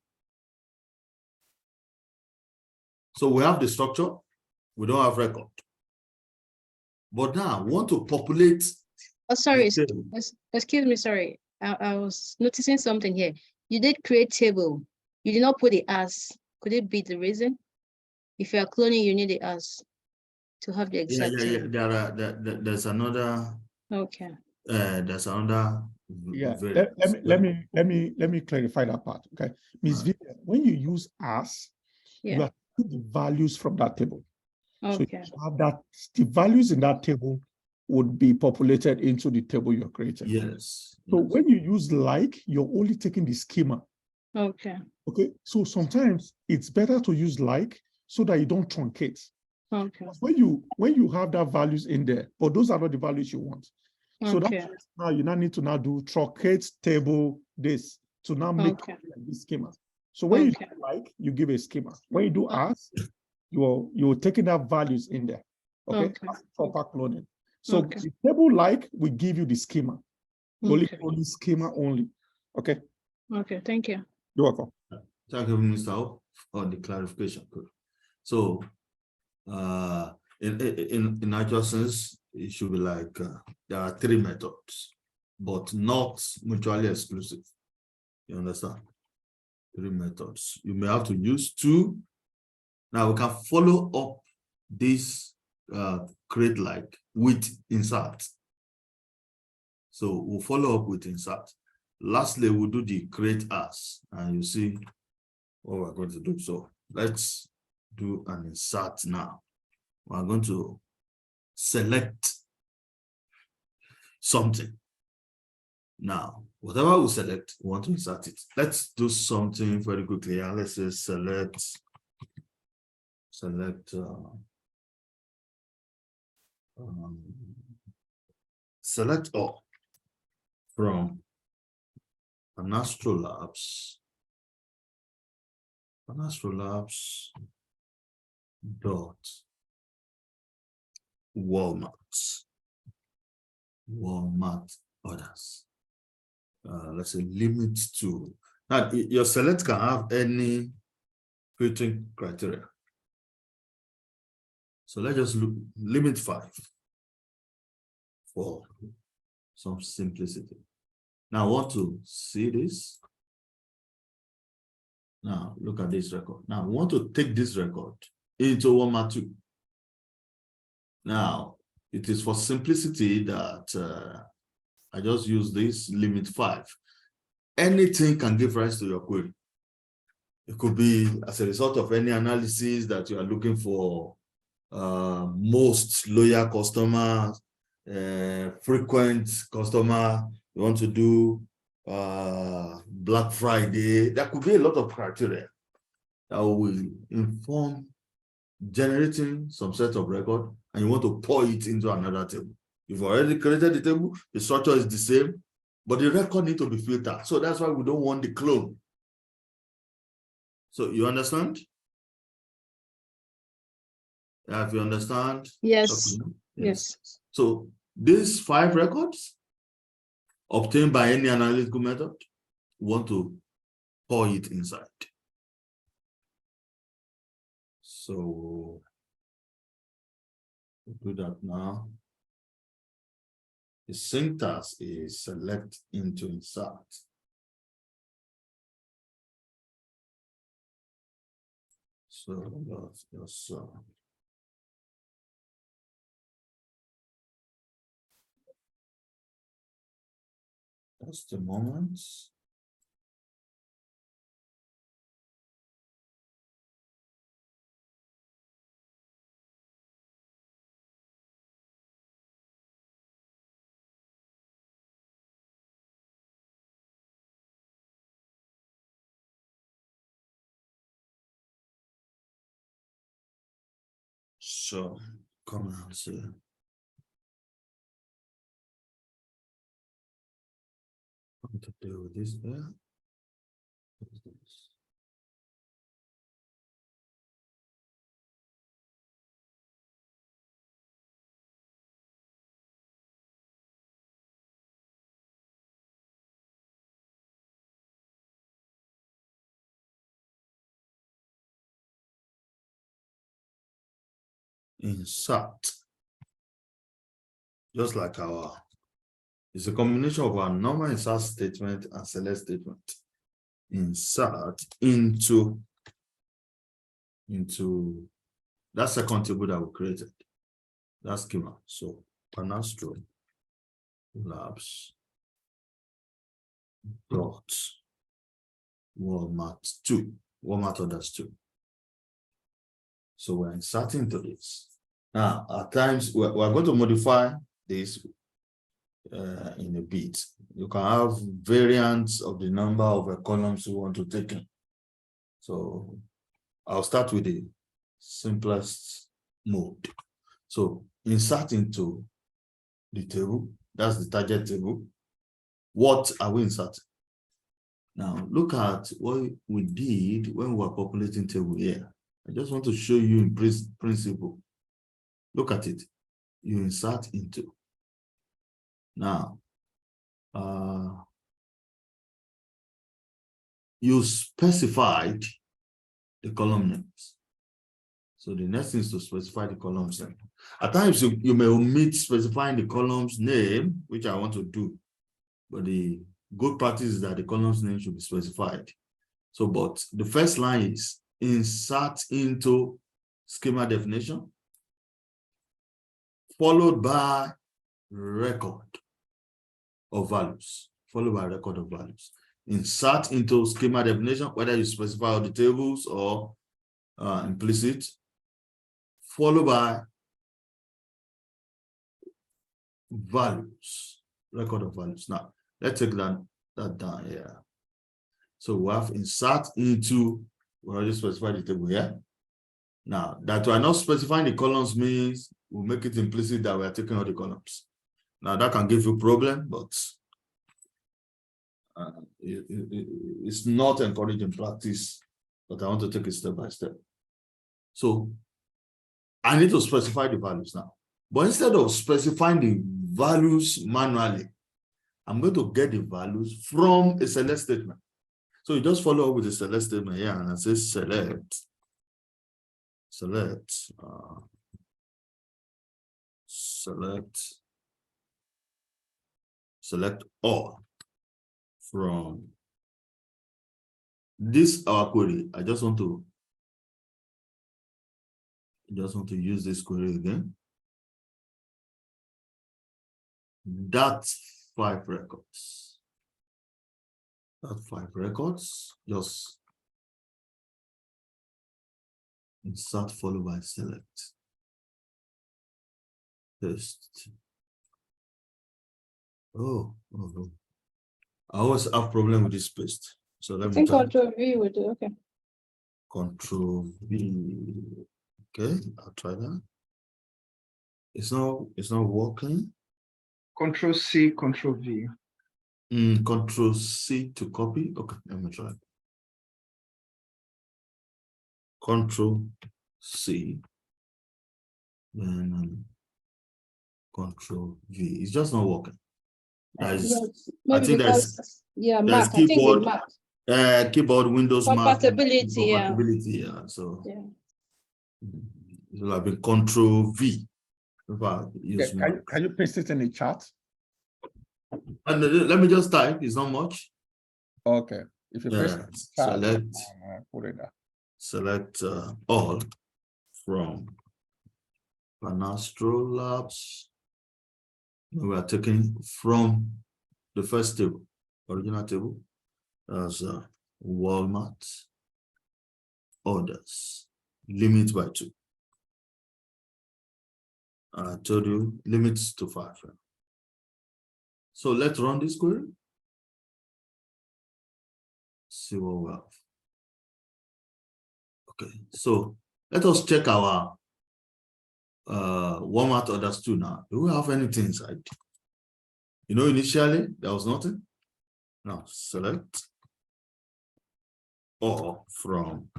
So we have the structure. We don't have record. But now I want to populate Oh, sorry. table. Excuse me. Sorry. I was noticing something here. You did create table. You did not put the as. Could it be the reason? If you are cloning, you need the as to have the Yeah, exact yeah, yeah. table. There's another. Okay. There's another. Yeah, variance. let me clarify that part. Okay, Ms. Right. Vivian, when you use as, you Yeah. are taking the values from that table. So Okay. you have that the values in that table would be populated into the table you're creating. Yes. So yes. when you use like, you're only taking the schema. Okay. Okay, so sometimes it's better to use like so that you don't truncate. Okay. When you have that values in there, but those are not the values you want. So Okay. that's now you now need to now do truncate table this to now make Okay. this schema. So when you Okay. do like, you give a schema. When you do as, you're taking that values in there. Okay, Okay. that's proper cloning. So Okay. the table like will give you the schema. Only Okay. cloning schema only. Okay, Okay. Thank you. you're welcome. Thank you, Mr. O, for the clarification. Good. So, in actual sense, it should be like there are 3 methods, but not mutually exclusive. You understand? 3 methods. You may have to use 2. Now we can follow up this create like with insert. So we'll follow up with insert. Lastly, we'll do the create as, and you see what we're going to do. So let's do an insert now. We're going to select something. Now, whatever we select, we want to insert it. Let's do something very quickly. And let's say select all from an Astrolabs dot Walmart orders. Let's say limit to. Now your select can have any filtering criteria. So let's just look limit 5 for some simplicity. Now I want to see this. Now look at this record. Now we want to take this record into Walmart 2. Now it is for simplicity that I just use this limit 5. Anything can give rise to your query. It could be as a result of any analysis that you are looking for most loyal customers, frequent customer, you want to do Black Friday. There could be a lot of criteria that will inform generating some set of record, and you want to pour it into another table. You've already created the table, the structure is the same, but the record needs to be filtered. So that's why we don't want the clone. So you understand? If you understand? Yes. Okay. Yes. So these 5 records obtained by any analytical method, we want to pour it inside. So we'll do that now. The syntax is select into insert. So that's just the moment. So come on, see. What to do with this there? What is this? Insert. Just like our It's a combination of our normal insert statement and select statement. Insert into that second table that we created. That's schema. So Panastro labs dot Walmart 2, Walmart orders 2. So we're inserting to this. Now, at times we're going to modify this in a bit. You can have variants of the number of columns you want to take in. So I'll start with the simplest mode. So insert into the table, that's the target table. What are we inserting? Now look at what we did when we were populating table here. I just want to show you in principle. Look at it. You insert into. Now, you specified the column names. So the next thing is to specify the columns name. At times you may omit specifying the column's name, which I want to do, but the good practice is that the column's name should be specified. So, but the first line is insert into schema definition, followed by record of values, Insert into schema definition, whether you specify all the tables or implicit, followed by values, record of values. Now, let's take that down here. So we have insert into, we already specified the table here. Now, that we are not specifying the columns means we'll make it implicit that we are taking all the columns. Now, that can give you a problem, but it's not encouraging practice, but I want to take it step by step. So I need to specify the values now. But instead of specifying the values manually, I'm going to get the values from a select statement. So you just follow up with the select statement here and I say select all from this our query. I just want to use this query again. That's 5 records. That's 5 records. Just insert followed by select. Paste. Oh. I always have problem with this paste. So let me try. Control V would do. Okay. Control V. Okay, I'll try that. It's not working. Control C, Control V. Control C to copy. Okay, let me try. Control C. Then Control V. It's just not working. Yes, I maybe think because, yeah, there's Mac. I think keyboard, in Mac. keyboard Windows Mac Compatibility, yeah. compatibility, yeah. So Yeah. it will have been Control V. Use Can you paste it in the chat? and let me just type. It's not much. Okay. If you paste it in the chat, put it there. Select all from Panastro Labs. We are taking from the first table, original table, as Walmart orders, limit by 2. I told you limits to 5. So let's run this query. See what we have. Okay, so let us check our Walmart orders 2 now. Do we have anything inside? You know, initially there was nothing. Now select all from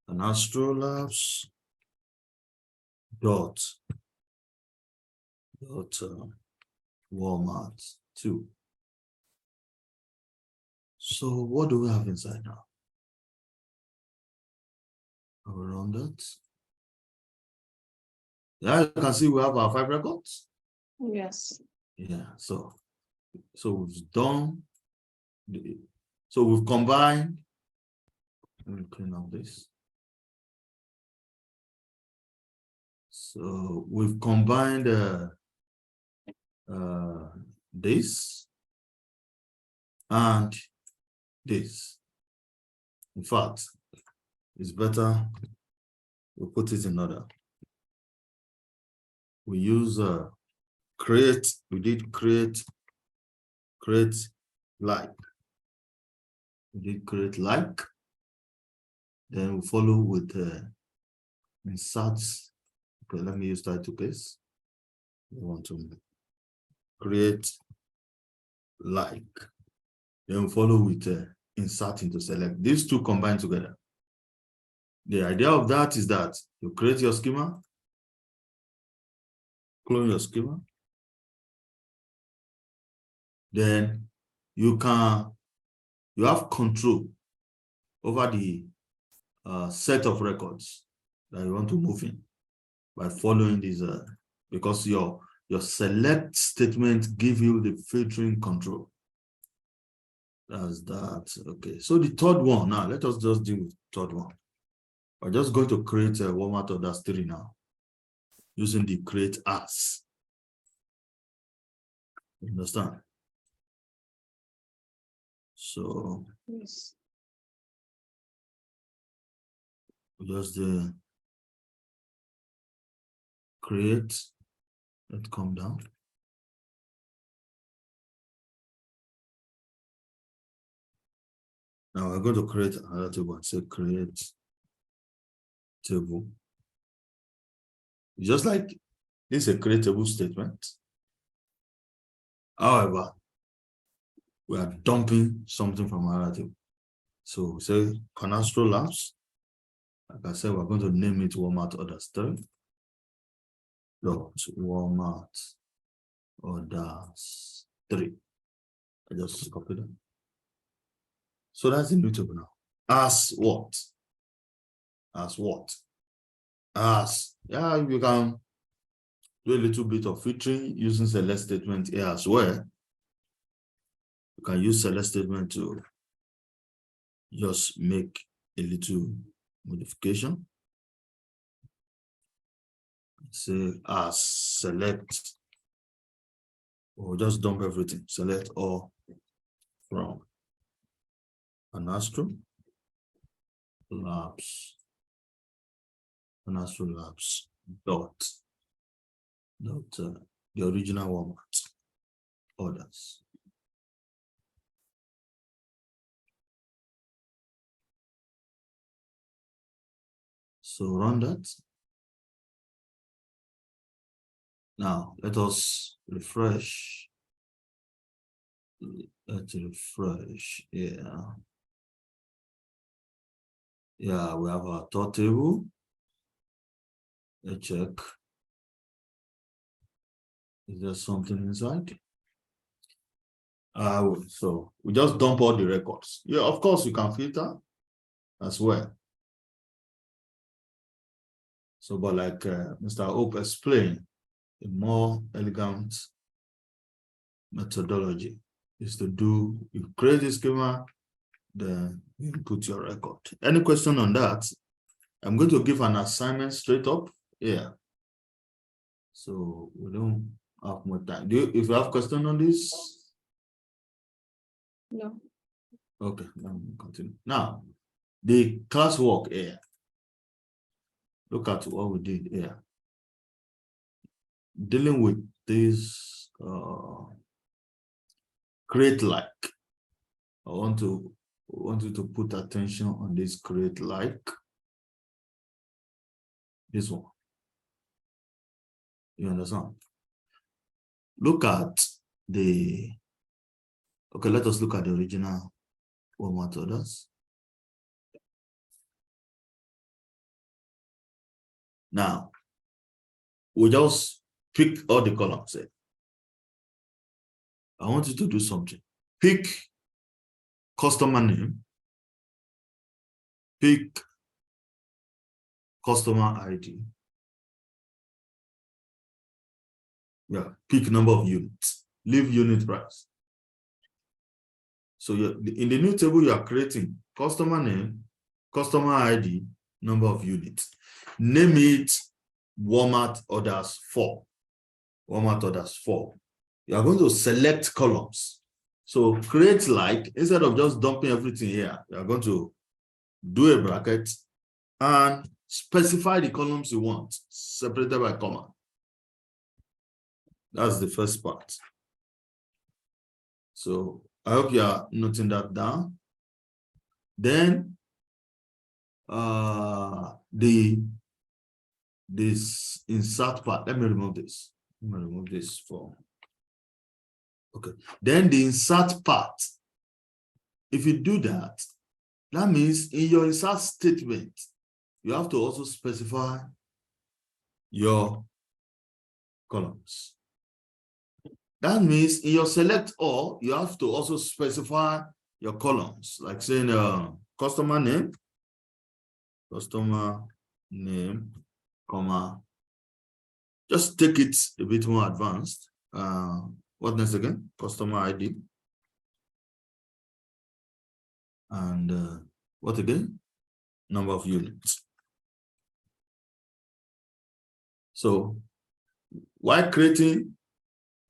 Panastro Labs dot Walmart 2. So what do we have inside now? I will run that. Yeah, you can see we have our 5 records. Yes. Yeah, so we've done so we've combined. Let me clean up this. So we've combined this and this. In fact, it's better we put it in order. We use create. We did create like. We did create like. Then we follow with insert. Okay, let me use title case. We want to create like. Then we follow with insert into select. These two combine together. The idea of that is that you create your schema, clone your schema, then you have control over the set of records that you want to move in by following these because your select statement give you the filtering control. That's that. Okay, so the third one now, let us just deal with the third one. We're just going to create a Walmart orders 3 now using the create as. Understand? So Yes. just create, let's come down. Now we're going to create another table and say create table. Just like this is a create table statement. However, we are dumping something from our table. So say Canastro Labs. Like I said, we're going to name it Walmart orders 3. Walmart orders 3. I just copy them. So that's the new table now. As what? As what? As, yeah, you can do a little bit of filtering using select statement here as well. You can use select statement to just make a little modification. Say as select, or just dump everything. Select all from Canastro Labs. Canastro Labs dot the original Walmart orders. So run that. Now let us refresh. Let's refresh. Yeah. Yeah, we have our third table. Let's check. Is there something inside? So we just dump all the records. Yeah, of course you can filter as well. So, but like Mr. Hope explained, a more elegant methodology is to do, you create the schema, then you input your record. Any question on that? I'm going to give an assignment straight up here. So we don't have more time. If you have question on this? No. Okay, let me continue. Now, the classwork here. Look at what we did here. Dealing with this create like. I want you to put attention on this create like. This one. You understand? Look at the, okay, let us look at the original Walmart orders. Now, we just pick all the columns here. I want you to do something. Pick customer name, pick customer ID. Yeah, pick number of units. leave unit price. So in the new table, you are creating customer name, customer ID, number of units. Name it Walmart orders 4. Walmart orders 4. You are going to select columns. So create like, instead of just dumping everything here, you are going to do a bracket and specify the columns you want, separated by comma. That's the first part. So I hope you are noting that down. Then this insert part, let me remove this. Let me remove this for, okay. Then the insert part, if you do that, that means in your insert statement, you have to also specify your columns. That means in your select all, you have to also specify your columns, like saying customer name, comma, just take it a bit more advanced. What next again? Customer ID. And what again? Number of units. So while creating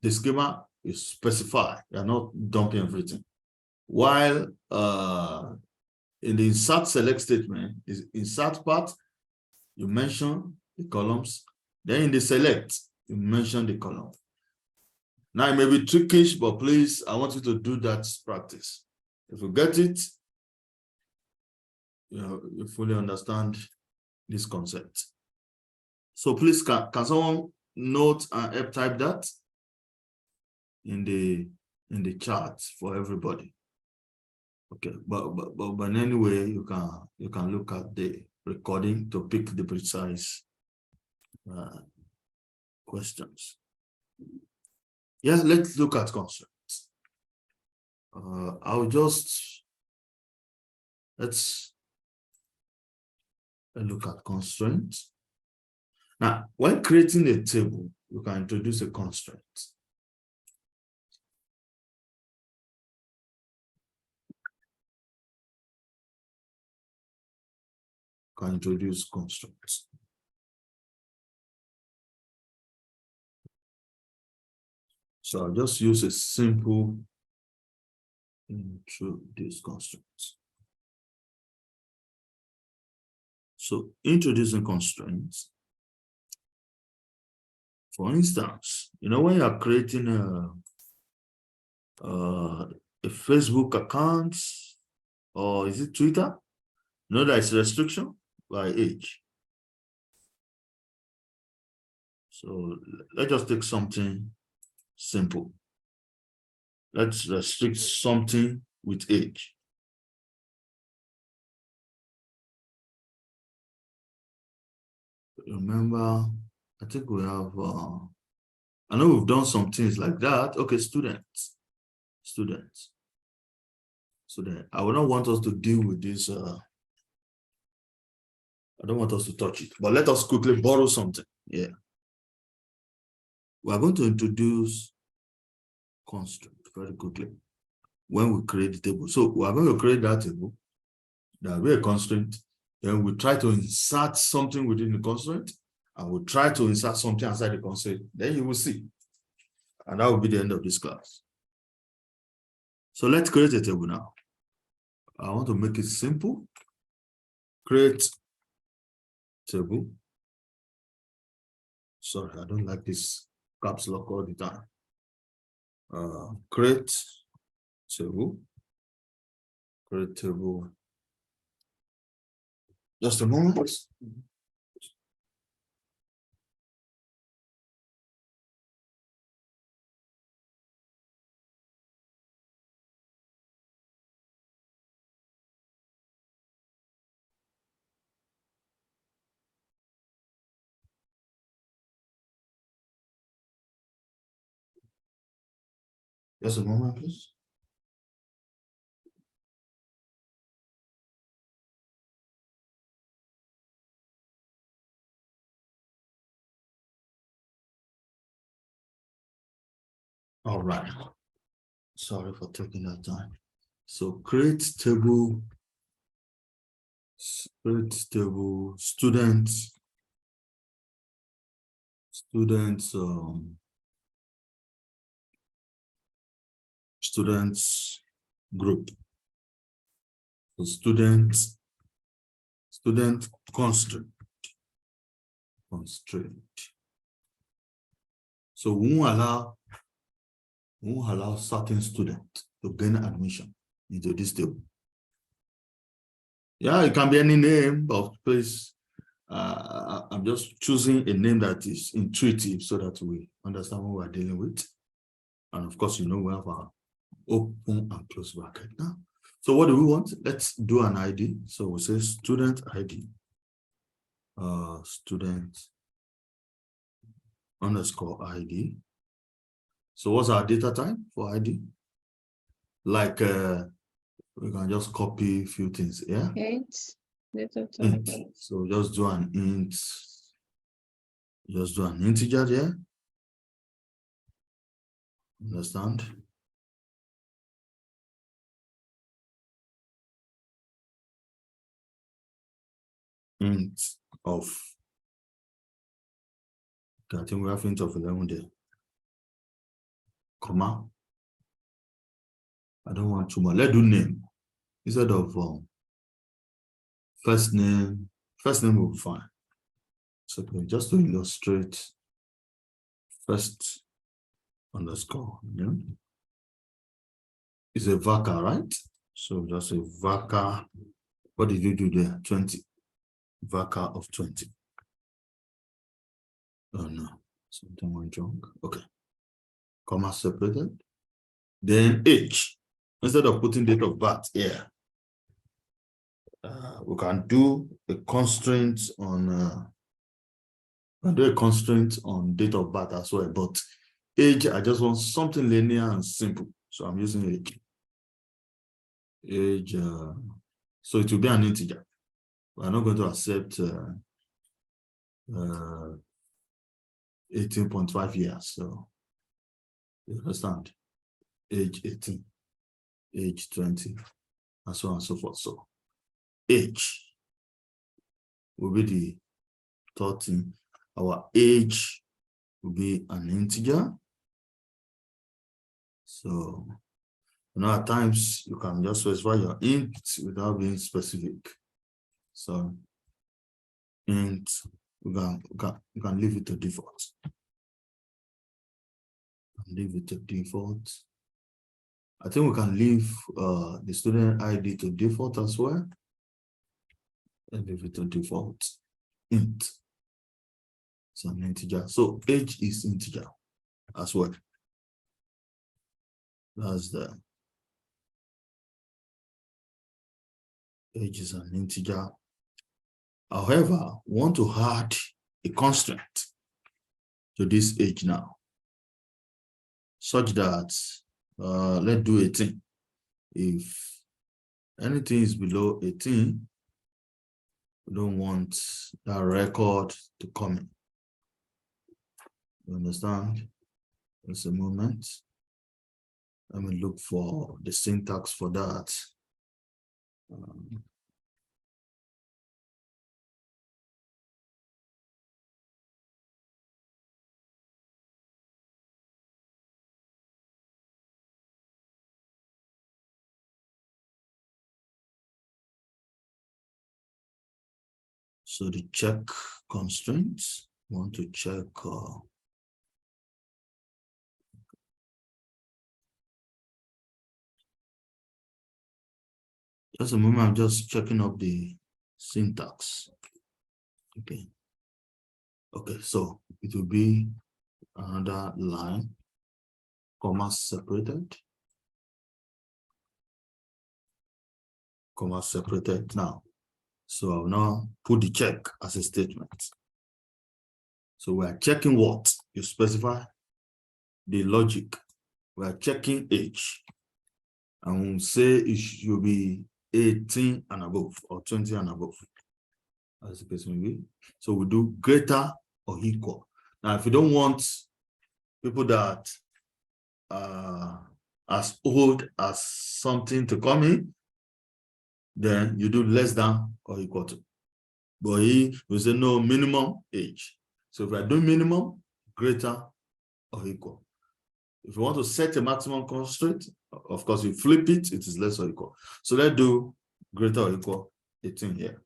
the schema, you specify, you're not dumping everything. While in the insert select statement, is insert part, you mention the columns. Then in the select, you mention the column. Now it may be trickish, but please, I want you to do that practice. If you get it, you fully understand this concept. So please, can someone note and help type that in the chat for everybody? Okay, but anyway, you can look at the recording to pick the precise questions. Yeah, let's look at constraints. Let's look at constraints. Now, when creating a table, you can introduce a constraint. Can introduce constraints. So I'll just use a simple introduce constraints. So introducing constraints. For instance, when you are creating a Facebook account, or is it Twitter? That is restriction by age. So let's just take something simple. Let's restrict something with age. Remember, I think we have, I know we've done some things like that. Okay, students. So then I would not want us to deal with this. I don't want us to touch it, but let us quickly borrow something. Yeah. We are going to introduce constraint very quickly when we create the table. So we are going to create that table. There will be a constraint. Then we try to insert something within the constraint, and we'll try to insert something outside the constraint. Then you will see. And that will be the end of this class. So let's create a table now. I want to make it simple. Create table. Sorry, I don't like this caps lock all the time. Create table. Create table. Just a moment. Just a moment, please. All right. Sorry for taking that time. So create table, students group. So student constraint. So we won't allow certain students to gain admission into this table. Yeah, it can be any name, but please, I'm just choosing a name that is intuitive so that we understand what we're dealing with. And of course, we have our open and close bracket now. So what do we want? Let's do an ID. So we say student ID, student underscore ID. So what's our data type for ID? Like we can just copy a few things, yeah? Int. So just do an int. Just do an integer there. Understand? Int of. Okay, I think we have int of 11 there. Comma. I don't want too much. Let's do name instead of first name. First name will be fine. So just to illustrate, first underscore. Yeah, it's a varchar, right? So just a varchar. What did you do there? 20. Varchar of 20. Oh no, something went wrong. Okay. Comma separated. Then age. Instead of putting date of birth here, we can do a constraint on date of birth as well. But age, I just want something linear and simple. So I'm using age. Age, so it will be an integer. We're not going to accept 18.5 years. So you understand? Age 18, age 20, and so on and so forth. So age will be the 13. Our age will be an integer. So at times you can just specify your int without being specific. So int, you can leave it to default. Leave it to default. I think we can leave the student ID to default as well. And leave it to default. Int. It's an integer. So age is integer as well. That's the age is an integer. However, we want to add a constraint to this age now, such that let's do 18. If anything is below 18, we don't want that record to come in. You understand? Just a moment. Let me look for the syntax for that. So the check constraints, want to check just a moment, I'm just checking up the syntax. Okay. Okay, so it will be another line, comma separated. Comma separated now. So I'll now put the check as a statement. So we are checking what? You specify the logic. We are checking age. And we'll say it should be 18 and above or 20 and above. As the case may be. So we do greater or equal. Now, if you don't want people that as old as something to come in, then you do less than or equal to. But he will say no, minimum age. So if I do minimum, greater or equal. If you want to set a maximum constraint, of course, you flip it, it is less or equal. So let's do greater or equal 18 here.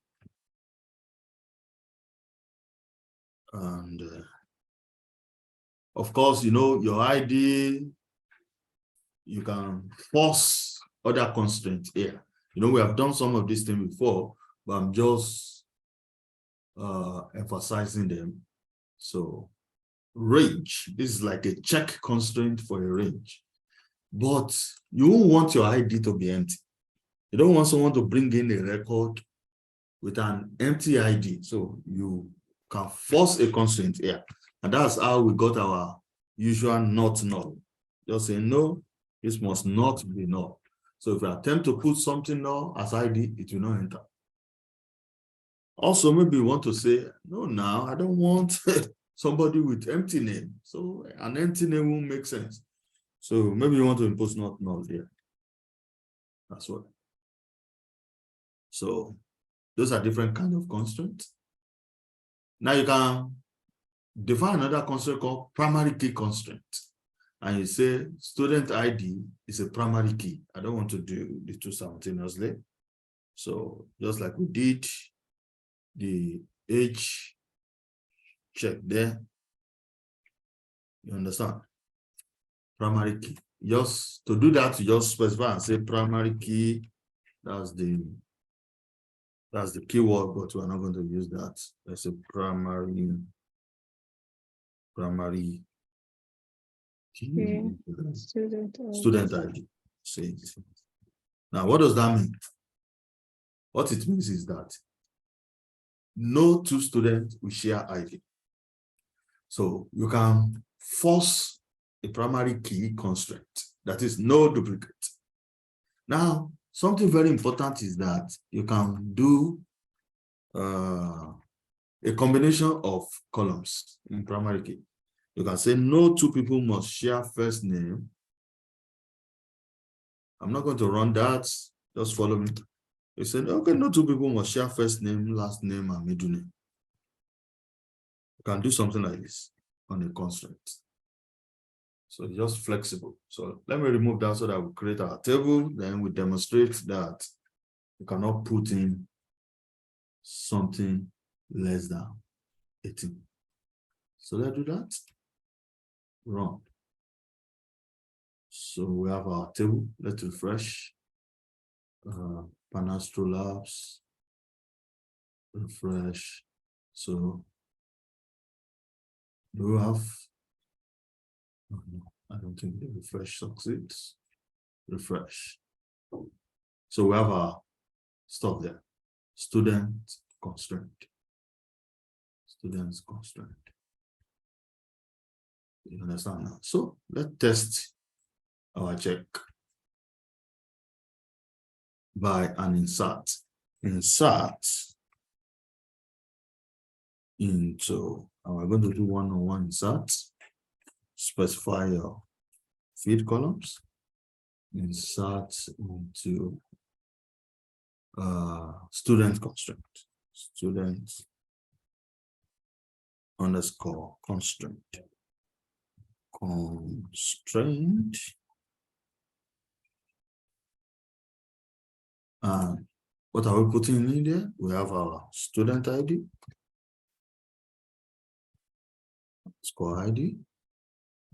And of course, you know, your ID, you can force other constraints here. You know, we have done some of these things before, but I'm just emphasizing them. So range, this is like a check constraint for a range. But you won't want your ID to be empty. You don't want someone to bring in a record with an empty ID. So you can force a constraint here. And that's how we got our usual not null. Just say no, this must not be null. So if you attempt to put something null as ID, it will not enter. Also, maybe you want to say, no, now I don't want somebody with empty name. So an empty name won't make sense. So maybe you want to impose not null here. That's what. So those are different kinds of constraints. Now you can define another constraint called primary key constraint. And you say student ID is a primary key. I don't want to do the two simultaneously. So just like we did the age check there, you understand? Primary key. Just to do that, you just specify and say primary key. That's the keyword, but we're not going to use that. That's a primary key. Okay. Student ID. Say it. Now, what does that mean? What it means is that no two students will share ID. So you can force a primary key constraint, that is no duplicate. Now, something very important is that you can do a combination of columns in primary key. You can say no two people must share first name. I'm not going to run that, just follow me. You said, okay, no two people must share first name, last name, and middle name. You can do something like this on a constraint. So just flexible. So let me remove that so that we create our table. Then we demonstrate that you cannot put in something less than 18. So let's do that. Run. So we have our table. Let's refresh. Panastro Labs. Refresh. So do we have? Oh, no, I don't think the refresh succeeds. Refresh. So we have our stuff there. Student constraint. Students constraint. You understand now? So let's test our check by an insert. Insert into, and we're going to do one-on-one insert. Specify your feed columns. Insert into student constraint. Student underscore constraint. Constraint. And what are we putting in there? We have our student ID. Score ID.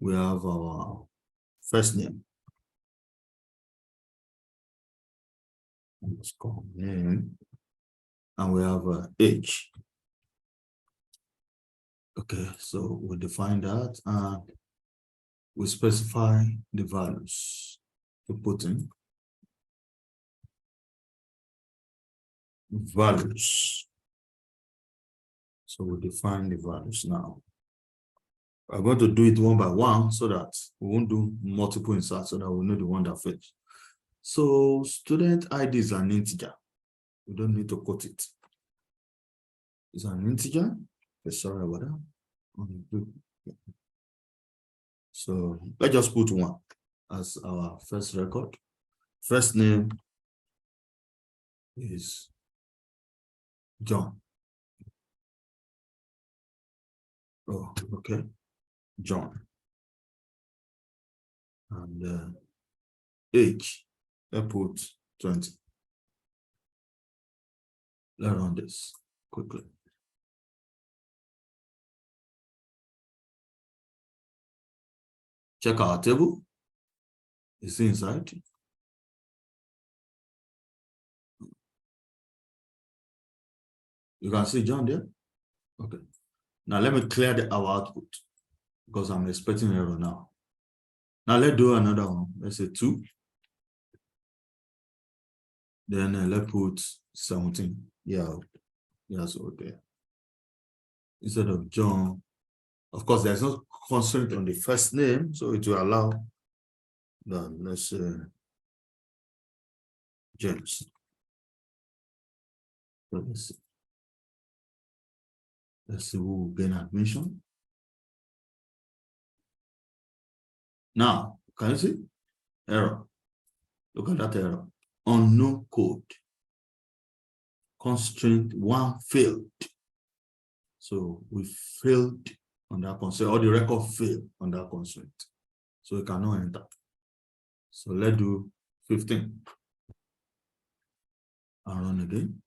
We have our first name. Score name. And we have age. Okay, so we define that and we specify the values to put in. Values. So we define the values now. I'm going to do it one by one so that we won't do multiple inserts, so that we know the one that fits. So student ID is an integer. We don't need to quote it. It's an integer. Sorry about that. So let's just put 1. as our first record. First name is John. Oh, okay, John. And age, I put 20. Let's run this quickly. Check our table. It's inside. You can see John there. Okay. Now let me clear our output because I'm expecting error now. Now let's do another one. Let's say 2. Then let's put 17. Yeah. Yes, okay. Instead of John, of course, there's no constraint on the first name, so it will allow that. Let's say James. So let's see who will gain admission. Now, can you see? Error. Look at that error. Unknown code. Constraint 1 failed. So we failed on that constraint, or the record failed on that constraint. So we cannot enter. So let's do 15. And run again.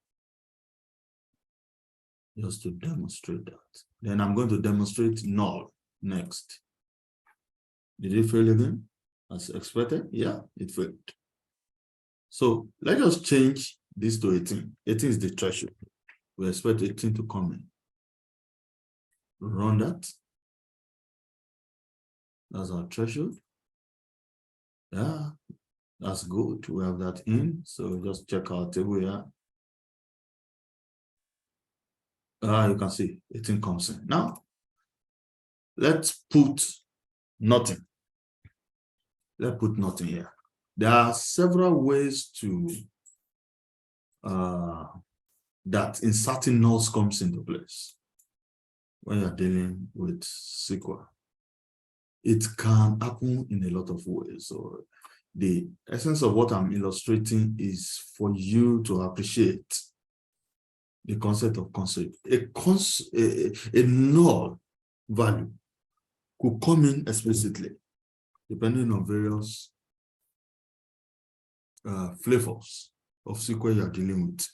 Just to demonstrate that. Then I'm going to demonstrate null next. Did it fail again? As expected? Yeah, it failed. So let's just change this to 18. 18 is the threshold. We expect 18 to come in. Run that. That's our threshold. Yeah, that's good. We have that in. So just check our table here. You can see 18 comes in. Now, let's put nothing. Let's put nothing here. There are several ways to that inserting nulls comes into place when you're dealing with SQL. It can happen in a lot of ways. So the essence of what I'm illustrating is for you to appreciate the concept of constraint. A null value could come in explicitly, depending on various flavors of SQL you're dealing with.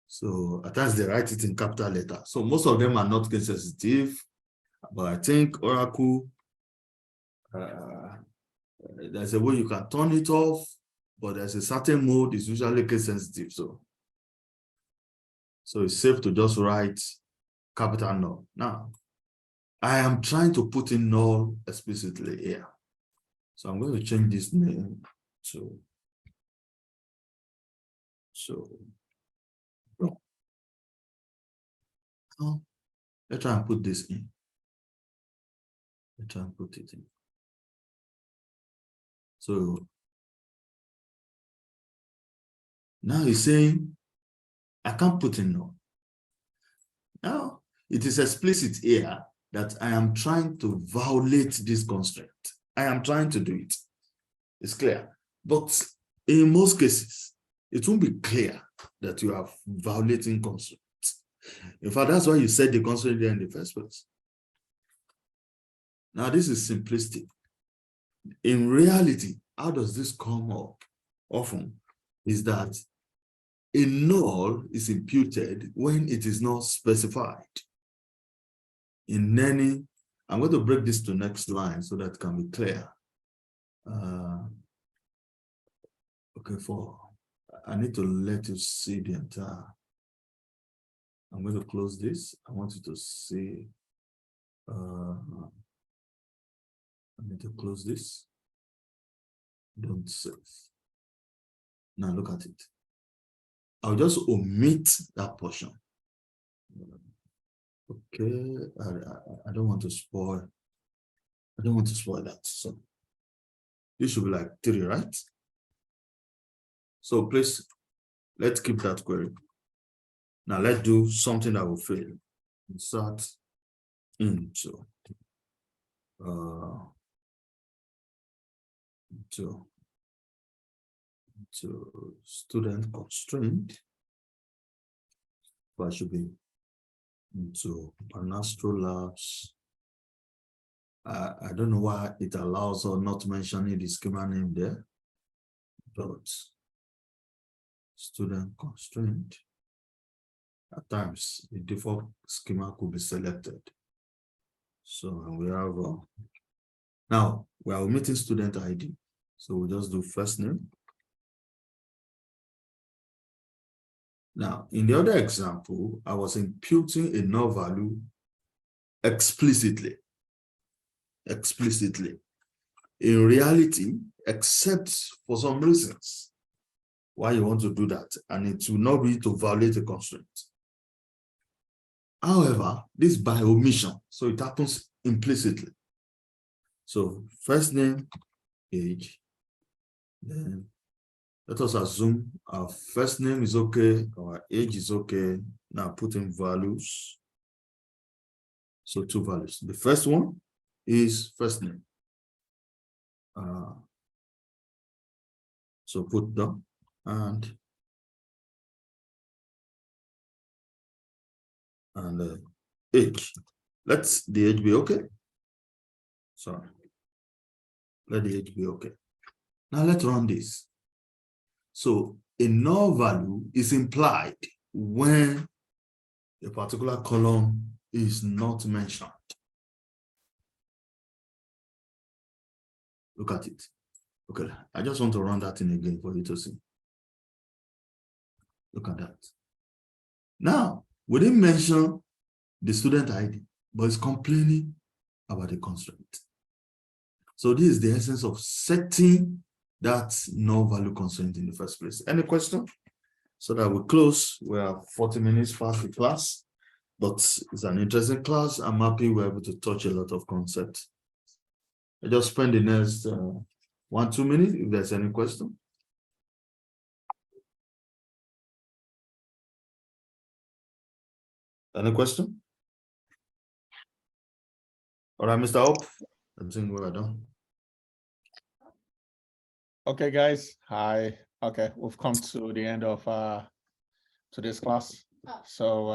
So at times they write it in capital letter. So most of them are not case sensitive, but I think Oracle, there's a way you can turn it off, but there's a certain mode is usually case sensitive. So it's safe to just write capital null. Now, I am trying to put in null explicitly here. So I'm going to change this name to let's try and put this in. Let's try and put it in. So now he's saying I can't put in null. Now it is explicit here that I am trying to violate this constraint. I am trying to do it. It's clear. But in most cases, it won't be clear that you are violating constraints. In fact, that's why you set the constraint there in the first place. Now, this is simplistic. In reality, how does this come up often is that a null is imputed when it is not specified. In any, I'm going to break this to next line so that can be clear. Okay, I need to let you see the entire. I'm going to close this. I want you to see. I need to close this. Don't save. Now look at it. I'll just omit that portion. Okay, I don't want to spoil. I don't want to spoil that. So this should be like 3, right? So please, let's keep that query. Now let's do something that will fail. Insert into to student constraint. That should be into Panastro Labs. I don't know why it allows or not mentioning the schema name there, but student constraint. At times, the default schema could be selected. So we have now we are omitting student ID. So we just do first name. Now, in the other example, I was imputing a null value explicitly. In reality, except for some reasons why you want to do that, and it will not be to violate a constraint. However, this by omission, so it happens implicitly. So first name, age, then let us assume our first name is okay, our age is okay. Now put in values. So two values. The first one is first name. So put down and age. Let the age be okay. Sorry. Let the age be okay. Now let's run this. So a null value is implied when a particular column is not mentioned. Look at it. Okay, I just want to run that in again for you to see. Look at that. Now, we didn't mention the student ID, but it's complaining about the constraint. So this is the essence of setting that null value constraint in the first place. Any question? So that we close. We are 40 minutes past the class, but it's an interesting class. I'm happy we're able to touch a lot of concepts. I just spend the next 1-2 minutes if there's any question. Any question? All right, Mr. Hope, I think we're done. Okay, guys. Hi. Okay, we've come to the end of today's class. So